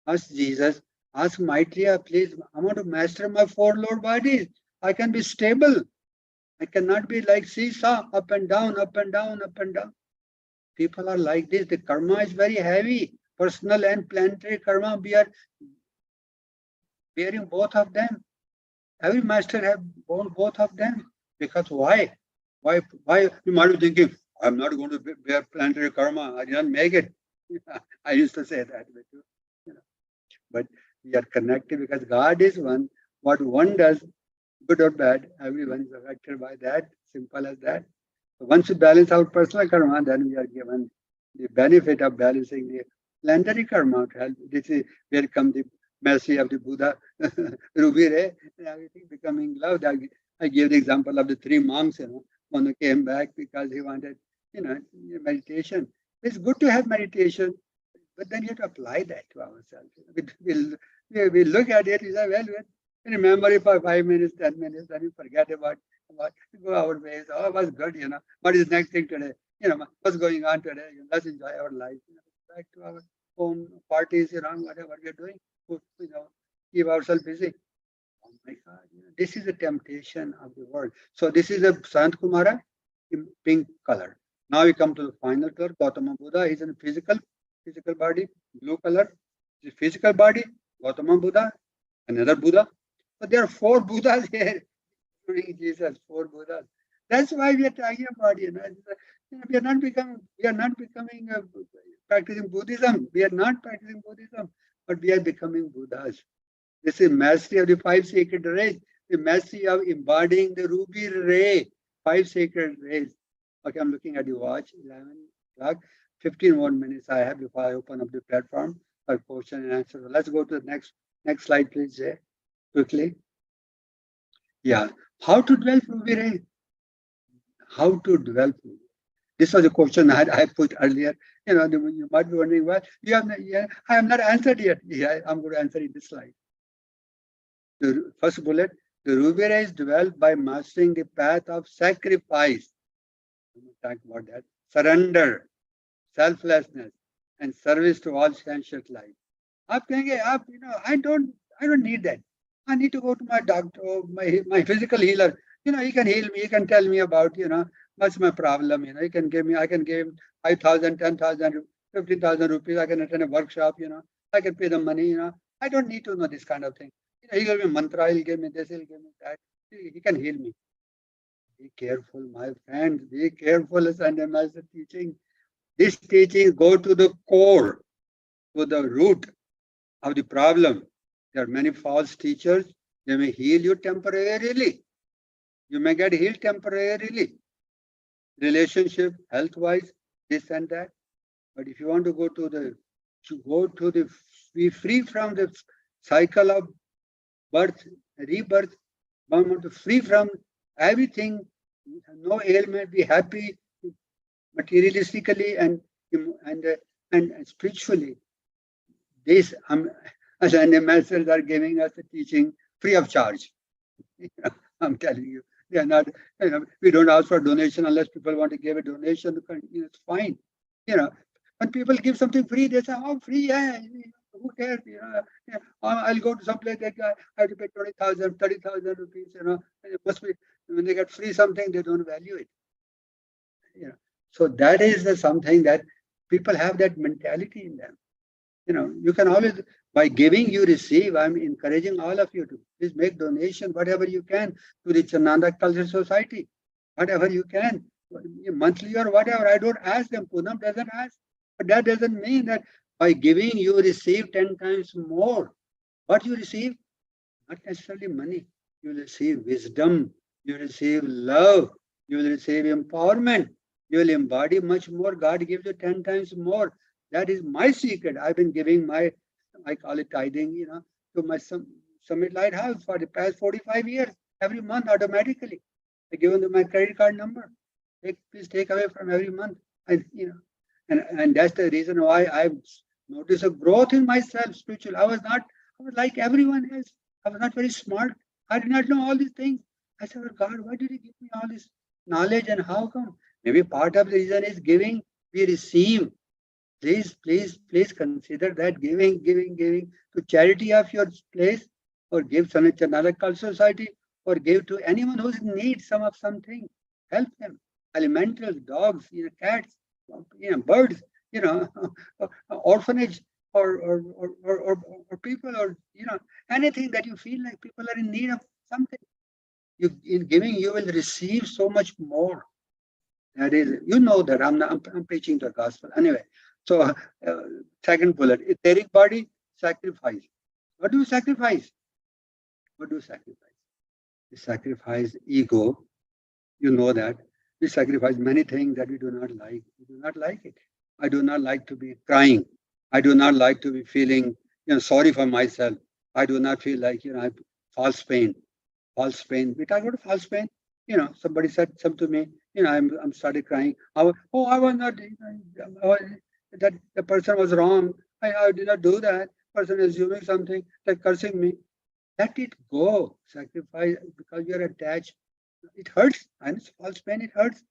ask Jesus, ask Maitreya, please, I want to master my 4 Lord bodies. I can be stable. I cannot be like seesaw, up and down, up and down, up and down. People are like this. The karma is very heavy. Personal and planetary karma, we are bearing both of them. Every master have borne both of them. Because why? Why you might be thinking, I'm not going to bear planetary karma. I didn't make it. I used to say that with you. But we are connected because God is one. What one does, good or bad, everyone is affected by that. Simple as that. So once we balance out personal karma, then we are given the benefit of balancing the planetary karma. This is where comes the mercy of the Buddha, Ruby Ray, and everything becoming love. I gave the example of the 3 monks, one who came back because he wanted, meditation. It's good to have meditation, but then you have to apply that to ourselves. We look at it, we say, well, remember it for 5 minutes, 10 minutes, then you forget about go our ways. Oh, it was good, What is next thing today? What's going on today? Let's enjoy our life. Back to our home parties, whatever we're doing. Keep ourselves busy. Oh my God, this is a temptation of the world. So this is a Sanat Kumara in pink color. Now we come to the final color. Gautama Buddha is in physical body, blue color. The physical body, Gautama Buddha, another Buddha. But there are 4 Buddhas here, including Jesus, 4 Buddhas. That's why we are talking about, we are not becoming practicing Buddhism. We are not practicing Buddhism, but we are becoming Buddhas. This is mastery of the 5 sacred rays, the mastery of embodying the ruby ray, 5 sacred rays. Okay, I'm looking at the watch, 11 o'clock, 15 more minutes I have before I open up the platform for question and answer. Let's go to the next slide, please, Jay, quickly. Yeah, how to develop ruby ray? How to develop ruby? This was a question I put earlier. You might be wondering, well, I have not answered yet. Yeah, I'm going to answer in this slide. The first bullet, the ruby ray is developed by mastering the path of sacrifice. We'll talk about that. Surrender, selflessness, and service to all sentient life. I don't need that. I need to go to my doctor, my physical healer. He can heal me. He can tell me about, what's my problem. I can give him 5,000, 10,000, 15,000 rupees. I can attend a workshop. I can pay the money. I don't need to know this kind of thing. He'll give me mantra. He'll give me this. He'll give me that. He can heal me. Be careful, my friends. Be careful, Sunday Master teaching. This teaching go to the core, to the root. of the problem. There are many false teachers. They may heal you temporarily. You may get healed temporarily. Relationship, health-wise, this and that. But if you want to be free from the cycle of birth, rebirth, want to free from everything, no ailment, be happy materialistically and spiritually. This as masters are giving us a teaching free of charge. I'm telling you, they are not. We don't ask for donation unless people want to give a donation. It's fine. When people give something free, they say, "Oh, free, yeah. Who cares? Yeah, I'll go to some place that I have to pay 20,000, 30,000 rupees. It must be when they get free something, they don't value it. So that is something that people have that mentality in them. You can always, by giving, you receive. I'm encouraging all of you to please make donation, whatever you can, to the Chananda Culture Society, whatever you can, monthly or whatever. I don't ask them. Poonam doesn't ask. But that doesn't mean that by giving, you receive 10 times more. What you receive? Not necessarily money. You will receive wisdom. You will receive love. You will receive empowerment. You will embody much more. God gives you 10 times more. That is my secret. I've been giving I call it tithing, to my Summit Lighthouse for the past 45 years, every month automatically. I give them my credit card number. Please take away from every month. And that's the reason why I've noticed a growth in myself, spiritual. I was like everyone else. I was not very smart. I did not know all these things. I said, well, God, why did you give me all this knowledge and how come? Maybe part of the reason is giving, we receive. Please consider that giving to charity of your place, or give to another cultural society, or give to anyone who's in need something. Help them. Elementals, dogs, cats, birds, orphanage, or people, or anything that you feel like people are in need of something. In giving, you will receive so much more. That is, that I'm preaching the gospel anyway. So, second bullet, etheric body, sacrifice. What do you sacrifice? What do you sacrifice? You sacrifice ego. You know that. We sacrifice many things that we do not like. We do not like it. I do not like to be crying. I do not like to be feeling, sorry for myself. I do not feel like, I false pain. False pain. We talk about false pain. Somebody said something to me. I'm started crying. I was not. That the person was wrong. I did not do that. Person assuming something, like cursing me. Let it go. Sacrifice, because you're attached. It hurts. And it's false pain. It hurts.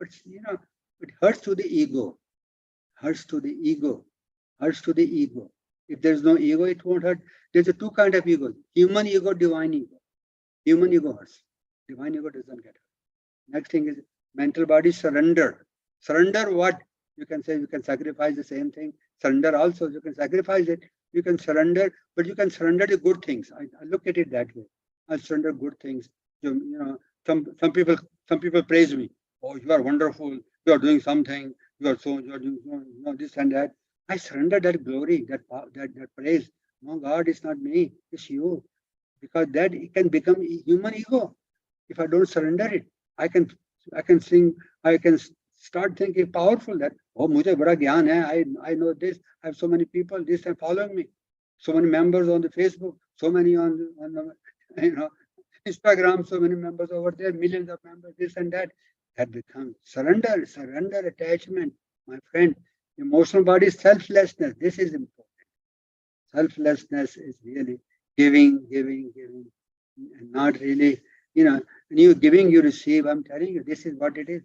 But it hurts to the ego. Hurts to the ego. Hurts to the ego. If there's no ego, it won't hurt. There's a two kind of ego: human ego, divine ego. Human ego hurts. Divine ego doesn't get hurt. Next thing is mental body surrender. Surrender what? You can say you can sacrifice the same thing. Surrender also, you can sacrifice it. You can surrender, but you can surrender the good things. I look at it that way. I surrender good things. Some people praise me. Oh, you are wonderful. You are doing something. You are doing this and that. I surrender that glory, that praise. No, God, it's not me. It's you. Because that it can become human ego. If I don't surrender it, I can start thinking powerful that, oh, mujhe bada gyan hai. I know this. I have so many people, this and following me. So many members on the Facebook, so many on the Instagram, so many members over there, millions of members, this and that. That becomes surrender attachment, my friend. Emotional body, selflessness. This is important. Selflessness is really giving, and not really, when you giving, you receive. I'm telling you, this is what it is.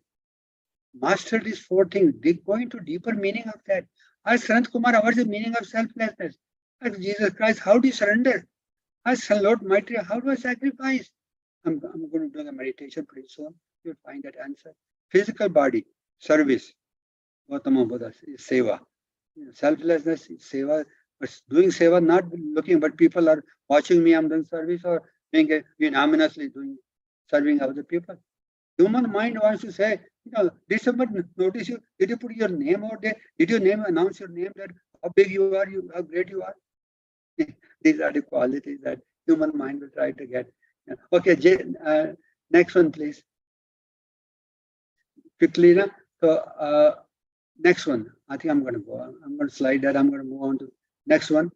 Master these four things. Go into deeper meaning of that. Ask Sanat Kumar, what's the meaning of selflessness? Ask Jesus Christ, how do you surrender? Ask Lord Maitreya, how do I sacrifice? I'm going to do a meditation pretty soon. You'll find that answer. Physical body, service. Gautama Buddha is seva. Selflessness is seva. But doing seva, not looking, but people are watching me, I'm doing service, or being unanimously doing serving other people. Human mind wants to say, did somebody notice you? Did you put your name out there? Did you announce your name, that how big you are, how great you are? These are the qualities that human mind will try to get. Okay, next one, please. Quickly, na? So next one. I think I'm going to go. I'm going to slide that. I'm going to move on to next one.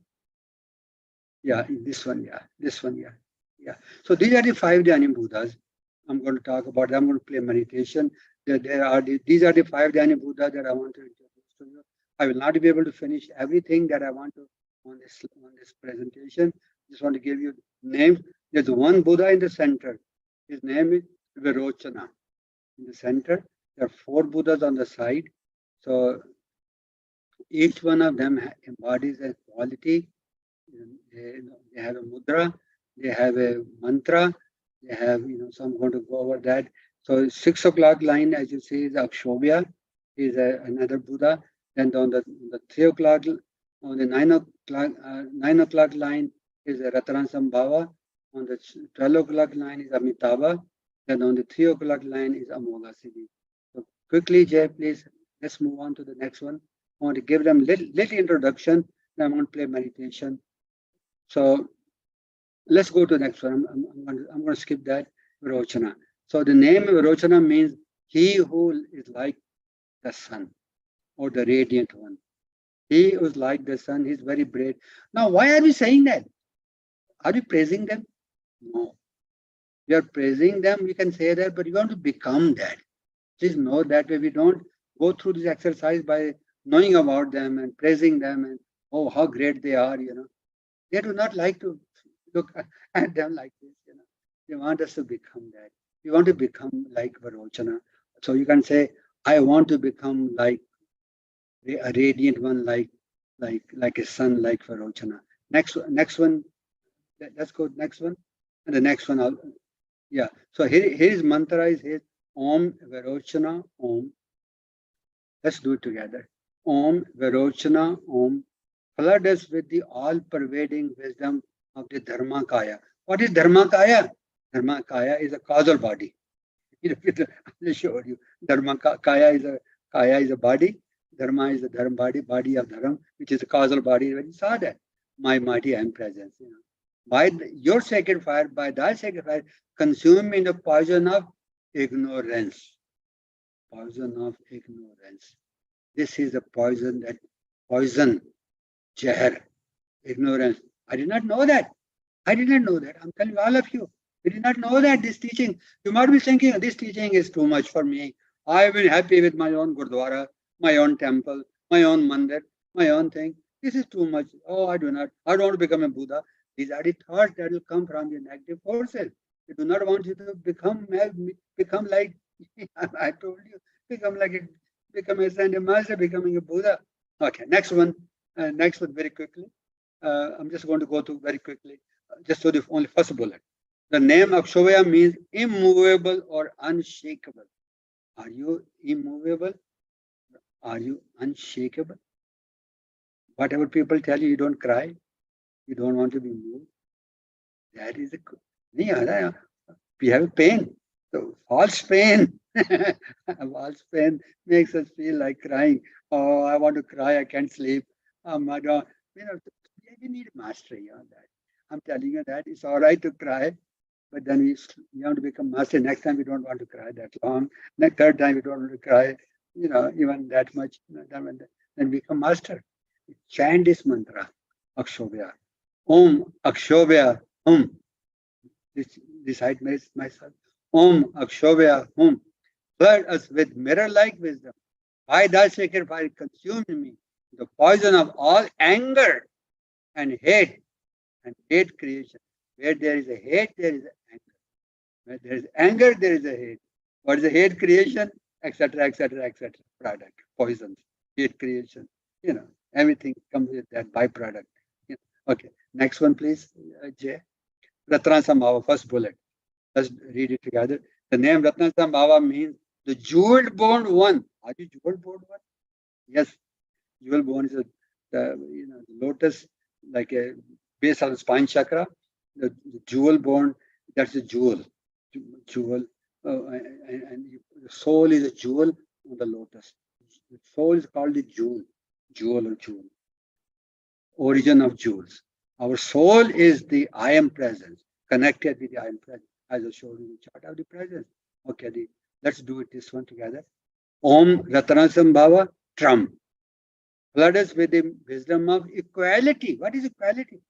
Yeah, this one. Yeah, this one. Yeah, yeah. So these are the 5 Dhyani Buddhas. I'm going to talk about. I'm going to play meditation. These are the 5 Dhyani Buddhas that I want to introduce to you. I will not be able to finish everything that I want to on this presentation. Just want to give you names. There's one Buddha in the center. His name is Virochana. In the center, there are 4 Buddhas on the side. So each one of them embodies a quality. They have a mudra, they have a mantra, they have, so I'm going to go over that. So 6 o'clock line, as you see, is Akshobhya, is another Buddha. Then on the 3 o'clock, on the 9 o'clock line is Ratnasambhava. On the 12 o'clock line is Amitabha. Then on the 3 o'clock line is Amogha Siddhi. So quickly, Jay, please, let's move on to the next one. I want to give them little introduction. Then I'm going to play meditation. So let's go to the next one. I'm going to skip that. Virochana. So the name Virochana means he who is like the sun or the radiant one. He who is like the sun. He's very bright. Now, why are we saying that? Are we praising them? No. We are praising them. We can say that, but you want to become that. Please know that way. We don't go through this exercise by knowing about them and praising them and, oh, how great they are, They do not like to look at them like this, They want us to become that. We want to become like Virochana. So you can say, I want to become like a radiant one, like a sun, like Virochana. Next one. Let's go next one. And the next one, yeah. So his mantra is his Om Virochana Om. Let's do it together. Om Virochana Om. Flood us with the all-pervading wisdom of the Dharmakaya. What is Dharmakaya? Dharmakaya is a causal body. I showed you. Dharmakaya is a body. Dharma is the dharma body of Dharma, which is a causal body. When you saw that, my mighty I am presence. By your sacred fire, by thy sacred fire, consume me in the poison of ignorance. Poison of ignorance. This is the poison Jahar, ignorance. I did not know that. I'm telling all of you. We did not know that this teaching. You might be thinking, this teaching is too much for me. I've been happy with my own Gurdwara, my own temple, my own mandir, my own thing. This is too much. Oh, I don't want to become a Buddha. These are the thoughts that will come from the negative forces. We do not want you to become like, I told you, become a Santa Master, becoming a Buddha. Okay, next one very quickly. I'm just going to go through very quickly, just so the only first bullet. The name Akshobhya means immovable or unshakable. Are you immovable? Are you unshakable? Whatever people tell you, you don't cry. You don't want to be moved. That is we have a pain. So false pain. False pain makes us feel like crying. Oh, I want to cry. I can't sleep. I don't. We need mastery on that. I'm telling you that it's all right to cry, but then we want to become master. Next time we don't want to cry that long. Next third time we don't want to cry, even that much. Then become master. Chant this mantra, Akshobhya. Om Akshobhya Om. Decide myself. Om Akshobhya Om. Flood us with mirror-like wisdom. By thy sacred fire, consume me the poison of all anger and hate creation. Where there is a hate, there is anger. Where there is anger, there is a hate. What is the hate creation? Etc. Product, poisons, hate creation. Everything comes with that byproduct. Okay, next one, please, Jay. Ratnasambhava, first bullet. Let's read it together. The name Ratnasambhava means the jeweled bone one. Are you jeweled bone one? Yes, jewel bone is the lotus, like a base of the spine chakra. The jewel bone, that's a jewel. And the soul is a jewel on the lotus. The soul is called the jewel or jewel. Origin of jewels. Our soul is the I am presence, connected with the I am presence. As I showed you the chart of the presence. Okay, let's do it this one together. Om Ratanasambhava Tram. Flood us with the wisdom of equality. What is equality?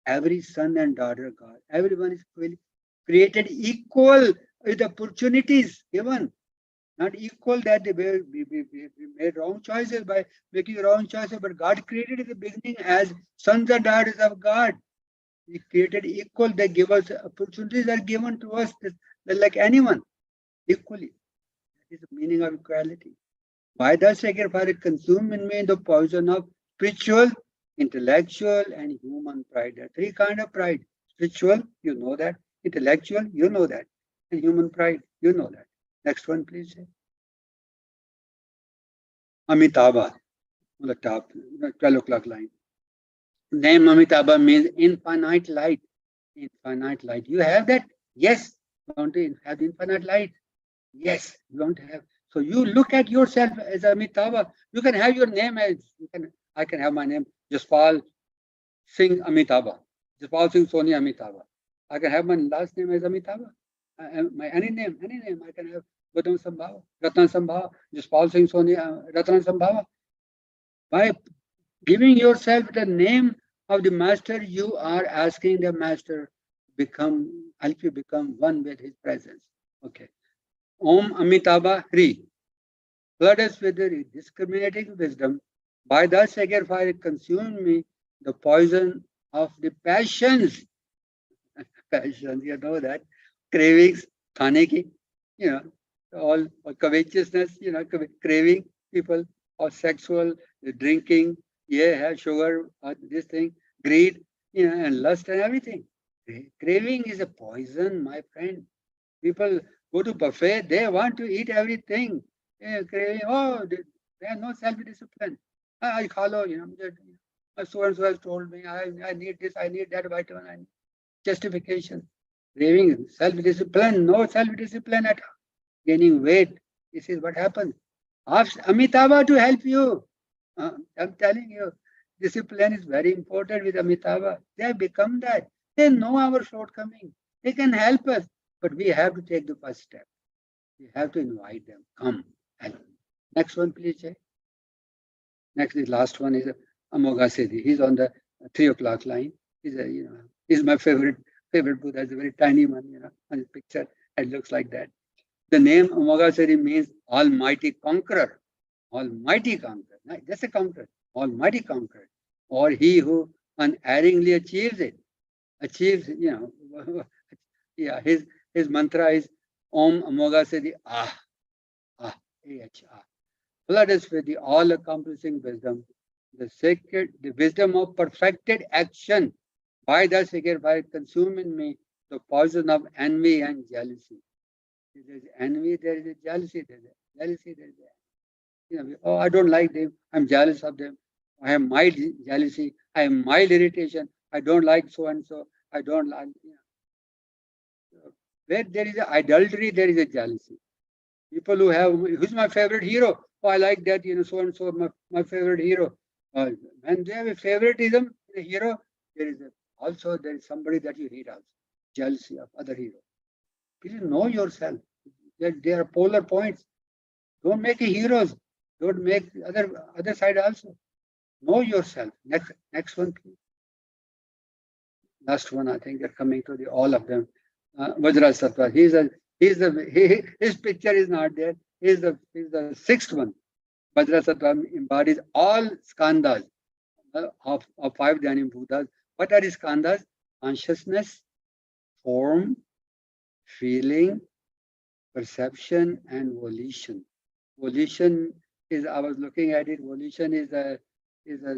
Every son and daughter of God, everyone is created equal with opportunities given. Not equal that we made wrong choices by making wrong choices, but God created in the beginning as sons and daughters of God. He created equal. They give us opportunities are given to us like anyone, equally. That is the meaning of equality. Why does sacrifice consume in me the poison of spiritual, intellectual, and human pride? There are three kinds of pride. Spiritual, you know that. Intellectual, you know that. And human pride, you know that. Next one, please. Amitabha, on the top, 12 o'clock line. Name Amitabha means infinite light. Infinite light. You have that? Yes. You want to have infinite light? Yes. You want to have. So you look at yourself as Amitabha. You can have your name as I can have my name Jaspal Singh Amitabha. Jaspal Singh Soni Amitabha. I can have my last name as Amitabha. My any name I can have. Gautama Sambhava, Ratna Sambhava, Jaspal Singh Soni Ratna Sambhava. By giving yourself the name of the master, you are asking the master help you become one with his presence. Okay. Om Amitabha Hri. Flood us with the discriminating wisdom. By the sacred fire, consume me the poison of the passions. Passions, you know that. Cravings, khane ki, you know, all covetousness, craving people or sexual, drinking, sugar, this thing, greed, and lust and everything. Craving is a poison, my friend. People go to buffet, they want to eat everything. Craving, they have no self-discipline. I follow, so and so has told me, I need this, I need that vitamin, justification. Craving, self-discipline, no self-discipline at all. Gaining weight, this is what happens. Ask Amitabha to help you. I'm telling you, discipline is very important with Amitabha. They have become that. They know our shortcomings. They can help us, but we have to take the first step. We have to invite them. Come, help. Next one, please, Jay. Next, the last one is Amoga Siddhi. He's on the 3 o'clock line. He's my favorite Buddha. It's a very tiny one, on his picture. It looks like that. The name Amoga Siddhi means Almighty Conqueror. Almighty Conqueror. Just a conqueror. Almighty Conqueror. Or he who unerringly achieves it. Achieves, yeah, his mantra is Om Amoga Siddhi Ah. Ah. Flood us with the all-encompassing wisdom, the wisdom of perfected action. By the sacred fire, consume in me the poison of envy and jealousy. There is envy, there is a jealousy, there is a jealousy, there is a, I don't like them, I'm jealous of them. I have mild jealousy, I have mild irritation, I don't like so and so, I don't like, where there is a adultery, there is a jealousy. People who's my favorite hero? Oh, I like that, so and so, my favorite hero. When they have a favoritism, the hero, there is somebody that you hate also. Jealousy of other hero. Please know yourself. There are polar points. Don't make heroes. Don't make other side also. Know yourself. Next one, please. Last one, I think they're coming to all of them. Vajra Sattva. His picture is not there. He's the sixth one. Vajra Sattva embodies all skandhas of 5 Dhyanim Buddhas. What are his skandhas? Consciousness, form, feeling, perception, and volition. Volition is, I was looking at it, volition is a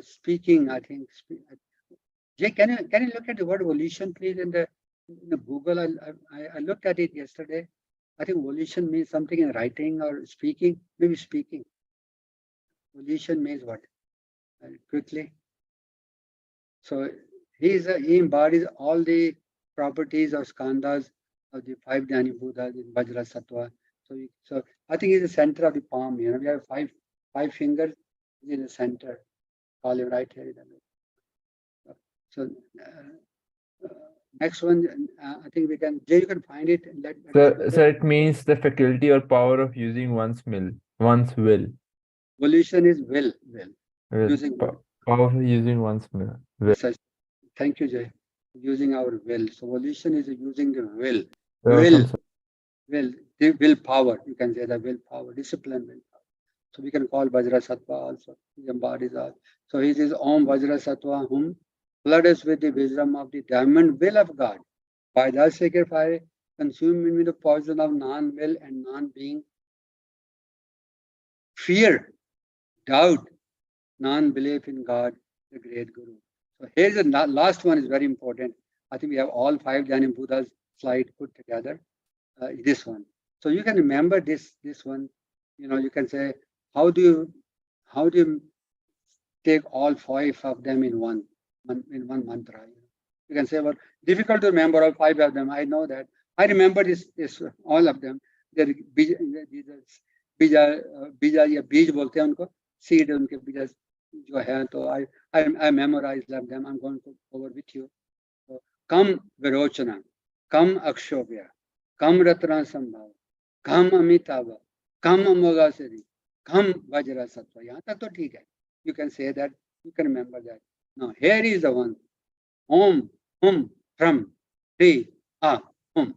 speaking, I think. Jay, can you look at the word volition, please, in the Google? I looked at it yesterday. I think volition means something in writing or speaking, maybe speaking. Volition means what? Quickly. So he embodies all the properties of skandhas of the 5 Dhyani Buddhas in Vajra Sattva. So I think he's the center of the palm. We have five fingers in the center. Call him right here. So next one, I think we can, Jay, you can find it. And let us So, go so there. it means the faculty or power of using one's will. Volition is will. Will. Using will. Power of using one's will. Such. Thank you, Jay. Using our will. So volition is using the will. You're Will. welcome, sir. Will. The willpower. You can say the willpower, discipline, willpower. So we can call Vajra Sattva also. He embodies all. So he says, Om Vajra Sattva Hum. Flood us with the wisdom of the diamond will of God. By that sacred fire, consume in me the poison of non-will and non-being, fear, doubt, non-belief in God, the great Guru. So here's the last one is very important. I think we have all 5 Jnana Buddhas slide put together. This one. So you can remember this one. You can say, how do you take all 5 of them in one mantra? You can say, well, difficult to remember all 5 of them. I know that. I remember this all of them. They're बीजा या बीज बोलते हैं उनको, seed उनके बीजा जो है, तो I memorize them. I'm going to go over with you. So, kam virochana, kam akshobhya, kam ratna sambhava, kam amitava, kam amoghasiri, kam vajra sattva. यहाँ तक तो ठीक है. You can say that. You can remember that. Now here is the one. Om, hum, from, re, a, hum.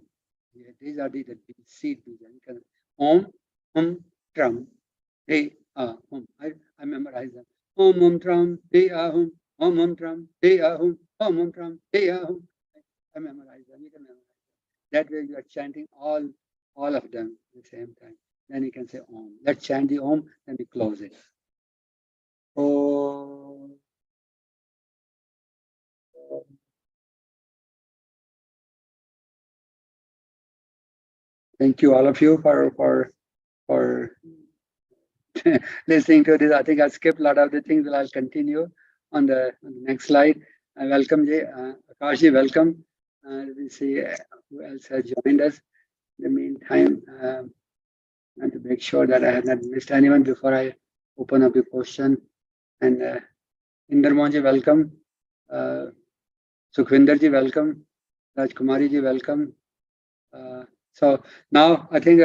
These are the seed bija. Om, hum, tram, re, a, hum. I memorize them. Om, tram, re, a, hum. Om, tram, re, a, hum. Om, tram, re, a, hum. I memorize them. You can memorize them. That way you are chanting all of them at the same time. Then you can say Om. Let's chant the Om, then we close it. Om. Thank you, all of you, for listening to this. I think I skipped a lot of the things, but I'll continue on the next slide. Welcome, Jay. Akashi, welcome. We see who else has joined us. In the meantime, and to make sure that I have not missed anyone before I open up the question. And Indermonji, welcome. Sukhvinderji, welcome. Rajkumariji, welcome. So now I think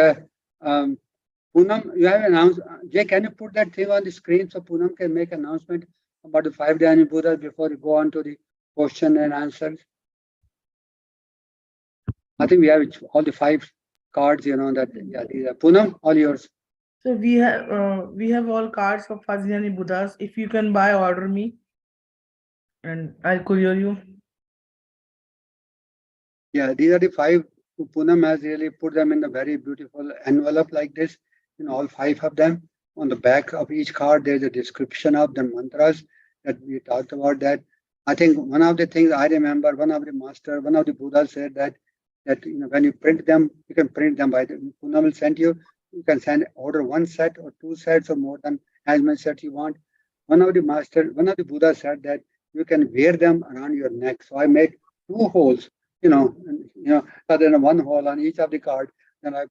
Poonam, you have announced. Jay, can you put that thing on the screen so Poonam can make announcement about the 5 Jnana Buddhas before we go on to the question and answers? I think we have all the 5 cards. That these are Poonam, all yours. So we have all cards of 5 Jnana Buddhas. If you can buy, order me, and I'll courier you. Yeah, these are the 5. Poonam has really put them in a very beautiful envelope like this. All 5 of them. On the back of each card, there's a description of the mantras that we talked about. That I think one of the things I remember, one of the Buddhas said that when you print them, you can print them by the Poonam will send you. You can order 1 set or 2 sets or more than as many sets you want. One of the Buddhas said that you can wear them around your neck. So I make 2 holes. Rather than 1 hole on each of the card, then I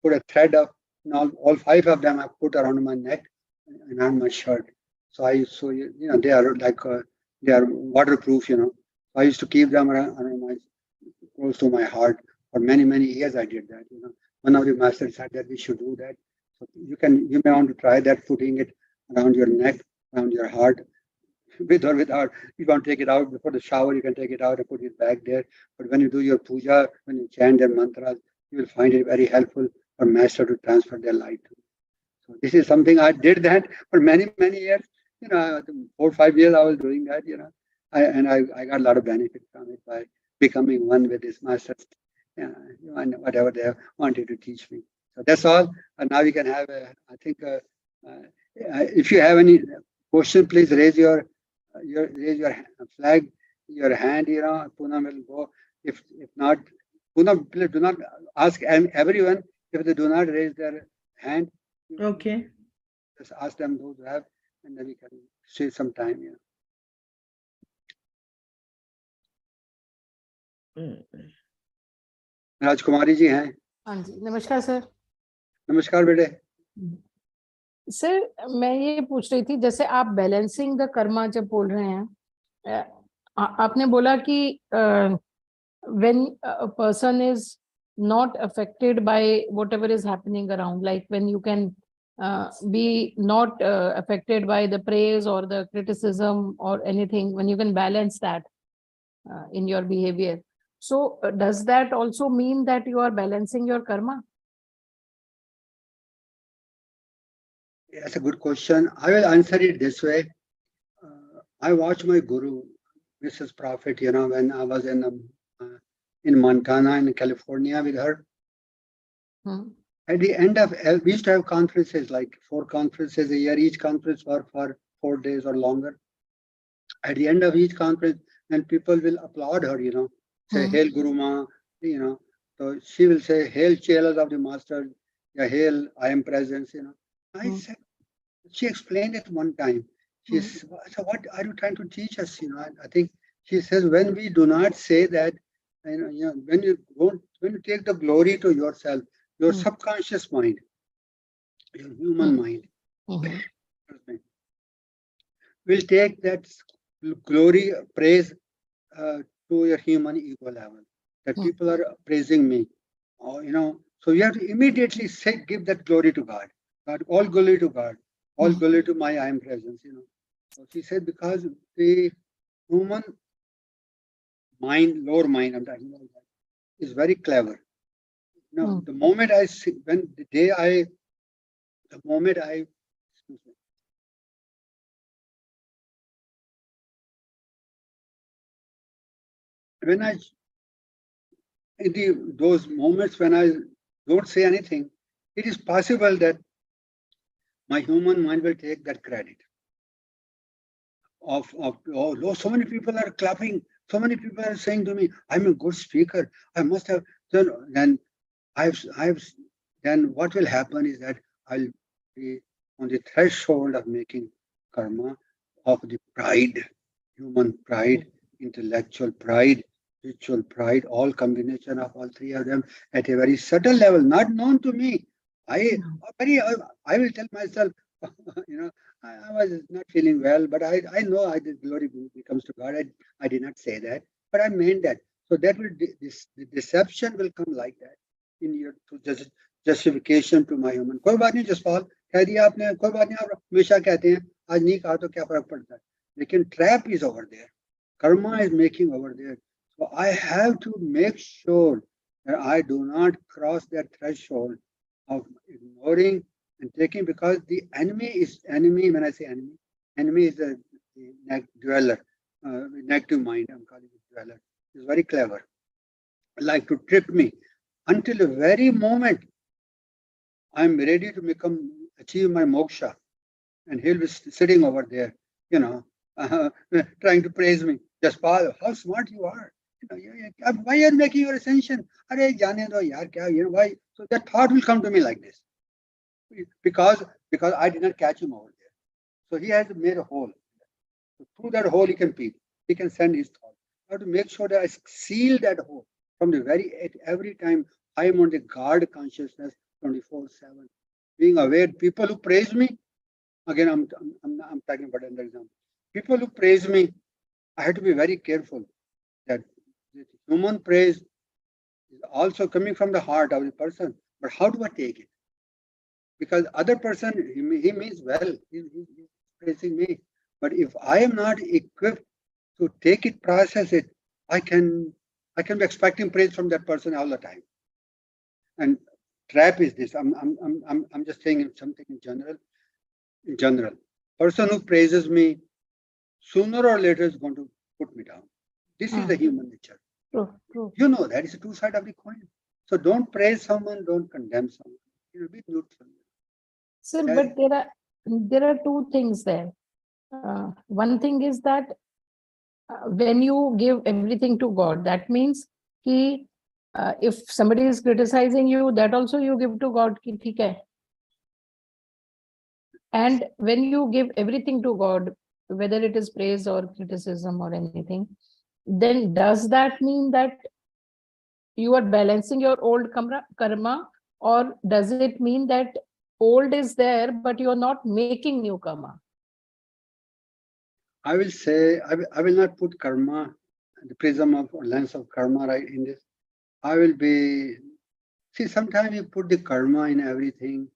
put a thread of all 5 of them I put around my neck and on my shirt. So they are like they are waterproof. I used to keep them around close to my heart for many years. I did that. One of the masters said that we should do that. So you may want to try that, putting it around your neck, around your heart. With or without, you can't take it out before the shower, you can take it out and put it back there. But when you do your puja, when you chant their mantras, you will find it very helpful for master to transfer their light to. So this is something I did that for many years. 4 or 5 years I was doing that. I got a lot of benefit from it by becoming one with this masters. And whatever they wanted to teach me. So that's all. And now we can have I think if you have any question, please raise your flag, your hand. Poonam will go. If not, Poonam, please do not ask everyone if they do not raise their hand. Okay. Just ask them those who have, and then we can save some time. राजकुमारी जी हैं. हाँ जी, नमस्कार sir. नमस्कार बेटे. Sir मैं ये पूछ रही थी, जैसे आप बैलेंसिंग द कर्मा जब बोल रहे हैं, आपने बोला कि when a person is not affected by whatever is happening around, like when you can be not affected by the praise or the criticism or anything, when you can balance that in your behavior. So does that also mean that you are balancing your karma? That's a good question. I will answer it this way. I watched my guru, Mrs. Prophet, when I was in Montana, in California with her. At the end of, we used to have conferences, like 4 conferences a year. Each conference were for 4 days or longer. At the end of each conference, and people will applaud her, say, Hail Guru Ma, so she will say, Hail Chelas of the Master, yeah, Hail, I am presence, I said, she explained it one time. She said, so what are you trying to teach us? I think she says, when we do not say that, when you take the glory to yourself, your subconscious mind, your human mind, will take that glory, praise to your human ego level. That people are praising me, so you have to immediately give that glory to God. God, all glory to God, all glory to my I am presence. So she said, because the human mind, lower mind, I'm talking about that, is very clever. The moment I see, the moment I, when I, in those moments when I don't say anything, it is possible that my human mind will take that credit of oh, so many people are clapping, so many people are saying to me, I'm a good speaker, I must have done. Then then what will happen is that I'll be on the threshold of making karma of the pride, human pride, intellectual pride, spiritual pride, all combination of all 3 of them at a very subtle level, not known to me. I will tell myself, I was not feeling well, but I know the glory becomes to God. I did not say that, but I meant that. So that will the deception will come like that in your justification to my human. कोई बात नहीं जसपाल, कह दिया आपने, कोई बात नहीं, आप हमेशा कहते हैं आज नहीं कहा तो क्या फर्क पड़ता है, लेकिन trap is over there, karma is making over there. So I have to make sure that I do not cross that threshold of ignoring and taking, because the enemy, when I say enemy is the dweller, negative mind, I'm calling it dweller, is very clever, like to trick me until the very moment I'm ready to achieve my moksha, and he'll be sitting over there, trying to praise me. Jaspal, how smart you are. Why are you making your ascension? Why? So that thought will come to me like this. Because I did not catch him over there. So he has made a hole. So through that hole he can peep. He can send his thought. I have to make sure that I seal that hole from every time I am on the guard consciousness 24/7. Being aware, people who praise me, again I'm talking about another example. People who praise me, I have to be very careful that human praise is also coming from the heart of the person. But how do I take it? Because other person, he means well, he's praising me. But if I am not equipped to take it, process it, I can be expecting praise from that person all the time. And trap is this. I'm just saying something in general. In general, person who praises me sooner or later is going to put me down. This is the human nature. True. You know that is the two sides of the coin. So don't praise someone, don't condemn someone. Be neutral. Sir, but there are 2 things there. One thing is that when you give everything to God, that means if somebody is criticizing you, that also you give to God. Theek hai. And when you give everything to God, whether it is praise or criticism or anything, then does that mean that you are balancing your old karma, or does it mean that old is there but you're not making new karma? I will say, I will not put karma, the prism of or lens of karma right in this. I will be, see, sometimes you put the karma in everything,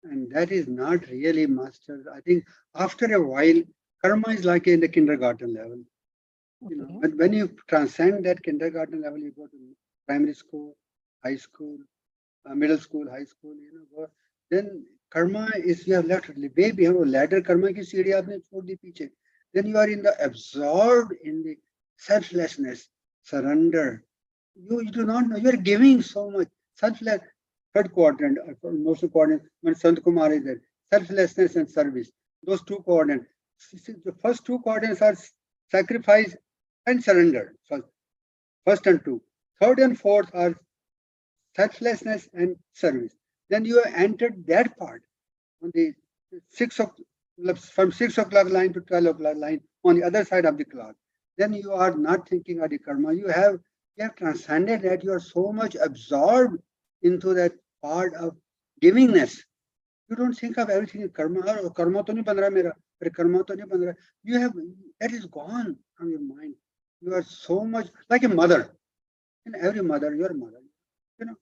and that is not really mastered. I think after a while, karma is like in the kindergarten level. You know, Okay. when you transcend that kindergarten level, you go to primary school, high school, middle school, high school, you know, then karma is, you have left way behind a ladder, karma ki सीढ़ी आपने छोड़ दी पीछे. Then you are in the absorbed in the selflessness, surrender. You do not know, you are giving so much. Selfless, third quadrant, most quadrant, when Sant Kumar is there, selflessness and service. Those two quadrants. The first two quadrants are sacrifice and surrender. First and two. Third and fourth are selflessness and service. Then you have entered that part on the 6 o'clock, from 6 o'clock line to 12 o'clock line on the other side of the clock. Then you are not thinking of the karma. You have transcended that. You are so much absorbed into that part of givingness. You don't think of everything in karma. Oh, karma to nahi ban raha mera. Karma to nahi ban raha. You have, that is gone from your mind. You are so much like a mother. And every mother, your mother, you know,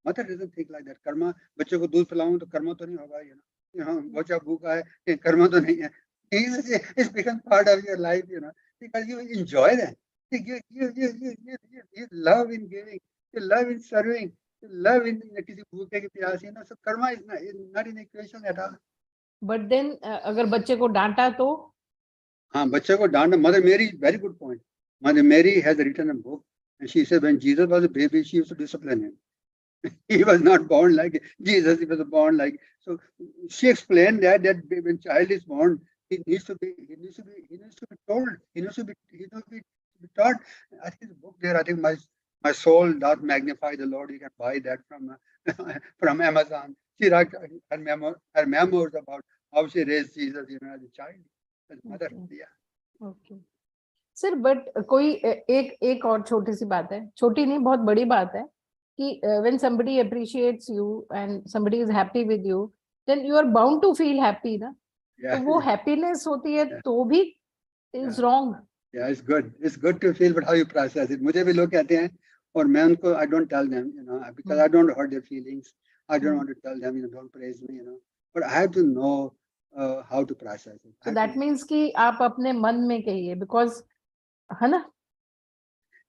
mother doesn't think like that. Karma, बच्चे को दूध पिलाऊं तो कर्मा तो नहीं होगा, you know, बच्चा भूखा है, कर्मा तो नहीं है. It's become part of your life, you know, because you enjoy that. You love in giving, you love in serving, you love in किसी भूखे की प्यास, you know. So karma is not in equation at all. But then अगर बच्चे को डांटा तो? हाँ, बच्चे को डांटना. Mother Mary, very good point. Mother Mary has written a book, and she said when Jesus was a baby, she used to discipline him. He was not born like Jesus. He was born like, so she explained that when child is born, he needs to be told. He needs to be taught. I think the book there. I think my soul doth magnify the Lord. You can buy that from from Amazon. She wrote her memoirs about how she raised Jesus, you know, as a child, as mother. Okay. Yeah. Okay. Sir but कोई एक और छोटी सी बात है, छोटी नहीं बहुत बड़ी बात है कि when somebody appreciates you and somebody is happy with you, then you are bound to feel happy ना. तो वो happiness होती है तो भी is wrong. Yeah, it's good. It's good to feel, but how you process it. मुझे भी लोग कहते हैं और मैं उनको, I don't tell them, you know, because I don't hurt their feelings. I don't want to tell them, you know, don't praise me, you know. But I have to know how to process it. So that means कि आप अपने मन में कहिए, because है ना?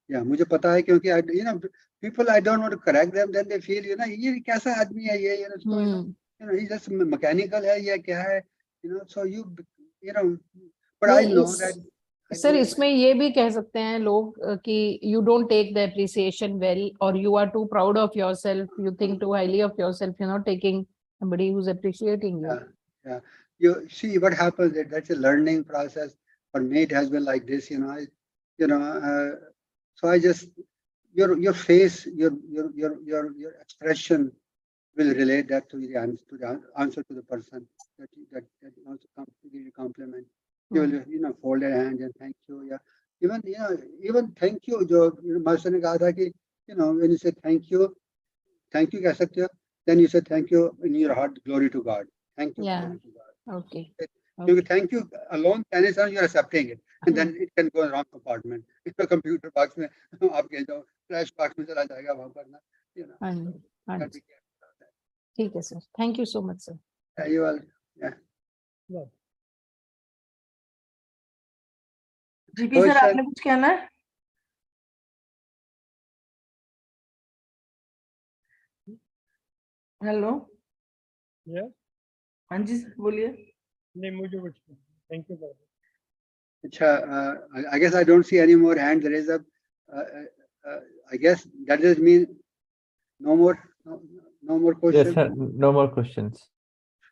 Yeah, मुझे पता है क्योंकि you know, people, I don't want to correct them, then they feel, you know, ये कैसा आदमी है ये, you know, you know, he's just mechanical है या क्या है, you know, so you know, but I know that. Sir इसमें ये भी कह सकते हैं लोग कि you don't take the appreciation well, or you are too proud of yourself, you think too highly of yourself, you're not taking somebody who's appreciating you. Yeah. You see what happens, that's a learning process. For me, it has been like this, you know, so I just, your face, your expression will relate that to the answer to the person that also comes to give you compliment. You will, you know, fold your hand and thank you. Yeah. Even thank you, जो master ने कहा था कि, you know, when you say thank you कह सकते हो, then you say thank you in your heart, glory to God. Thank you, glory to God. Okay. Because thank you alone, you are accepting it, and then it can go in wrong compartment. In the computer box में आपके जो flash box में चला जाएगा वहाँ पर ना, you know. ठीक है sir, thank you so much sir. You all, yeah. GP sir आपने कुछ कहना है? हेलो. हाँ जी बोलिए. नहीं मुझे कुछ, थैंक यू. अच्छा, I guess I don't see any more hands raised up. I guess that does mean no more questions. Yes, sir, no more questions.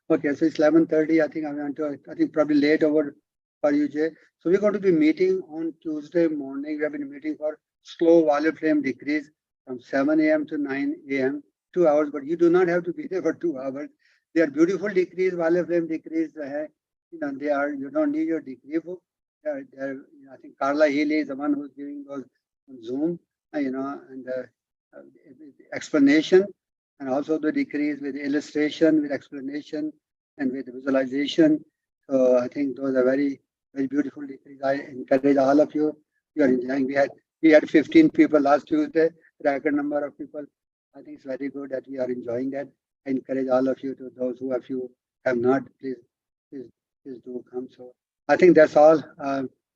Okay, so it's 11:30. I think probably late over for you, Jay. So we're going to be meeting on Tuesday morning. We have been meeting for slow violet flame decrease from 7 a.m. to 9 a.m. 2 hours, but you do not have to be there for 2 hours. They are beautiful decrease, violet flame decrease. You know, they are, you don't need your degree book. I think Carla Healy is the one who's giving those on Zoom, you know, and explanation, and also the decrease with illustration, with explanation, and with visualization. So I think those are very, very beautiful decrees. I encourage all of you. You are enjoying. We had 15 people last Tuesday, record number of people. I think it's very good that we are enjoying that. I encourage all of you, to those who have not, please do come. So I think that's all.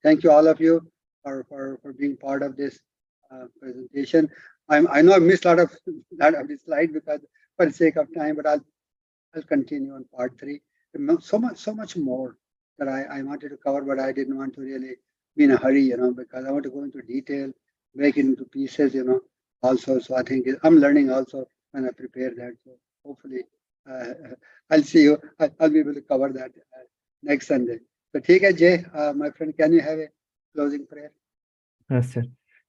Thank you all of you for being part of this presentation. I know I missed a lot of this slide because for the sake of time, but I'll continue on part 3. So much more that I wanted to cover, but I didn't want to really be in a hurry, because I want to go into detail, break it into pieces, also. So I think I'm learning also when I prepare that. So hopefully I'll see you. I'll be able to cover that next Sunday. So take care, Jay. My friend, can you have a closing prayer? Yes, sir.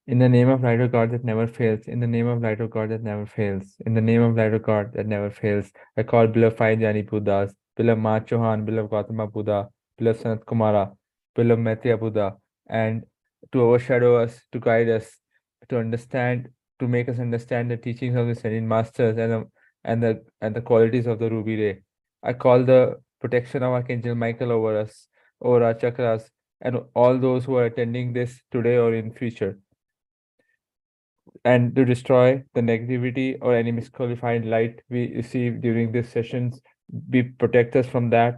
In the name of light of God that never fails, in the name of light of God that never fails, in the name of light of God that never fails, I call beloved Five Jani Buddhas, beloved Ma Chauhan, beloved Gautama Buddha, beloved Sanat Kumara, beloved Maitreya Buddha, and to overshadow us, to guide us, to understand, to make us understand the teachings of the Ascended Masters and the qualities of the Ruby Ray. I call the protection of Archangel Michael over us, over our chakras, and all those who are attending this today or in future, and to destroy the negativity or any misqualified light we receive during these sessions. Protect us from that.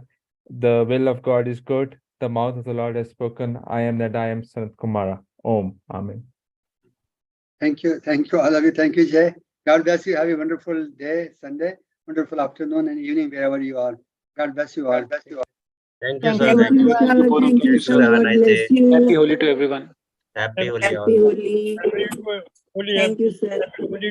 The will of God is good. The mouth of the Lord has spoken. I am that I am, Sanat Kumara. Om. Amen. Thank you, all of you. Thank you, Jay. God bless you. Have a wonderful day, Sunday, wonderful afternoon and evening, wherever you are. God bless you all. Thank you, Thank sir. you. Thank you. Thank you, Thank you, sir. Have a nice day. Happy Holi to everyone. Happy Holi Happy all. Holi. Happy Holi. Thank you, sir. Happy Holi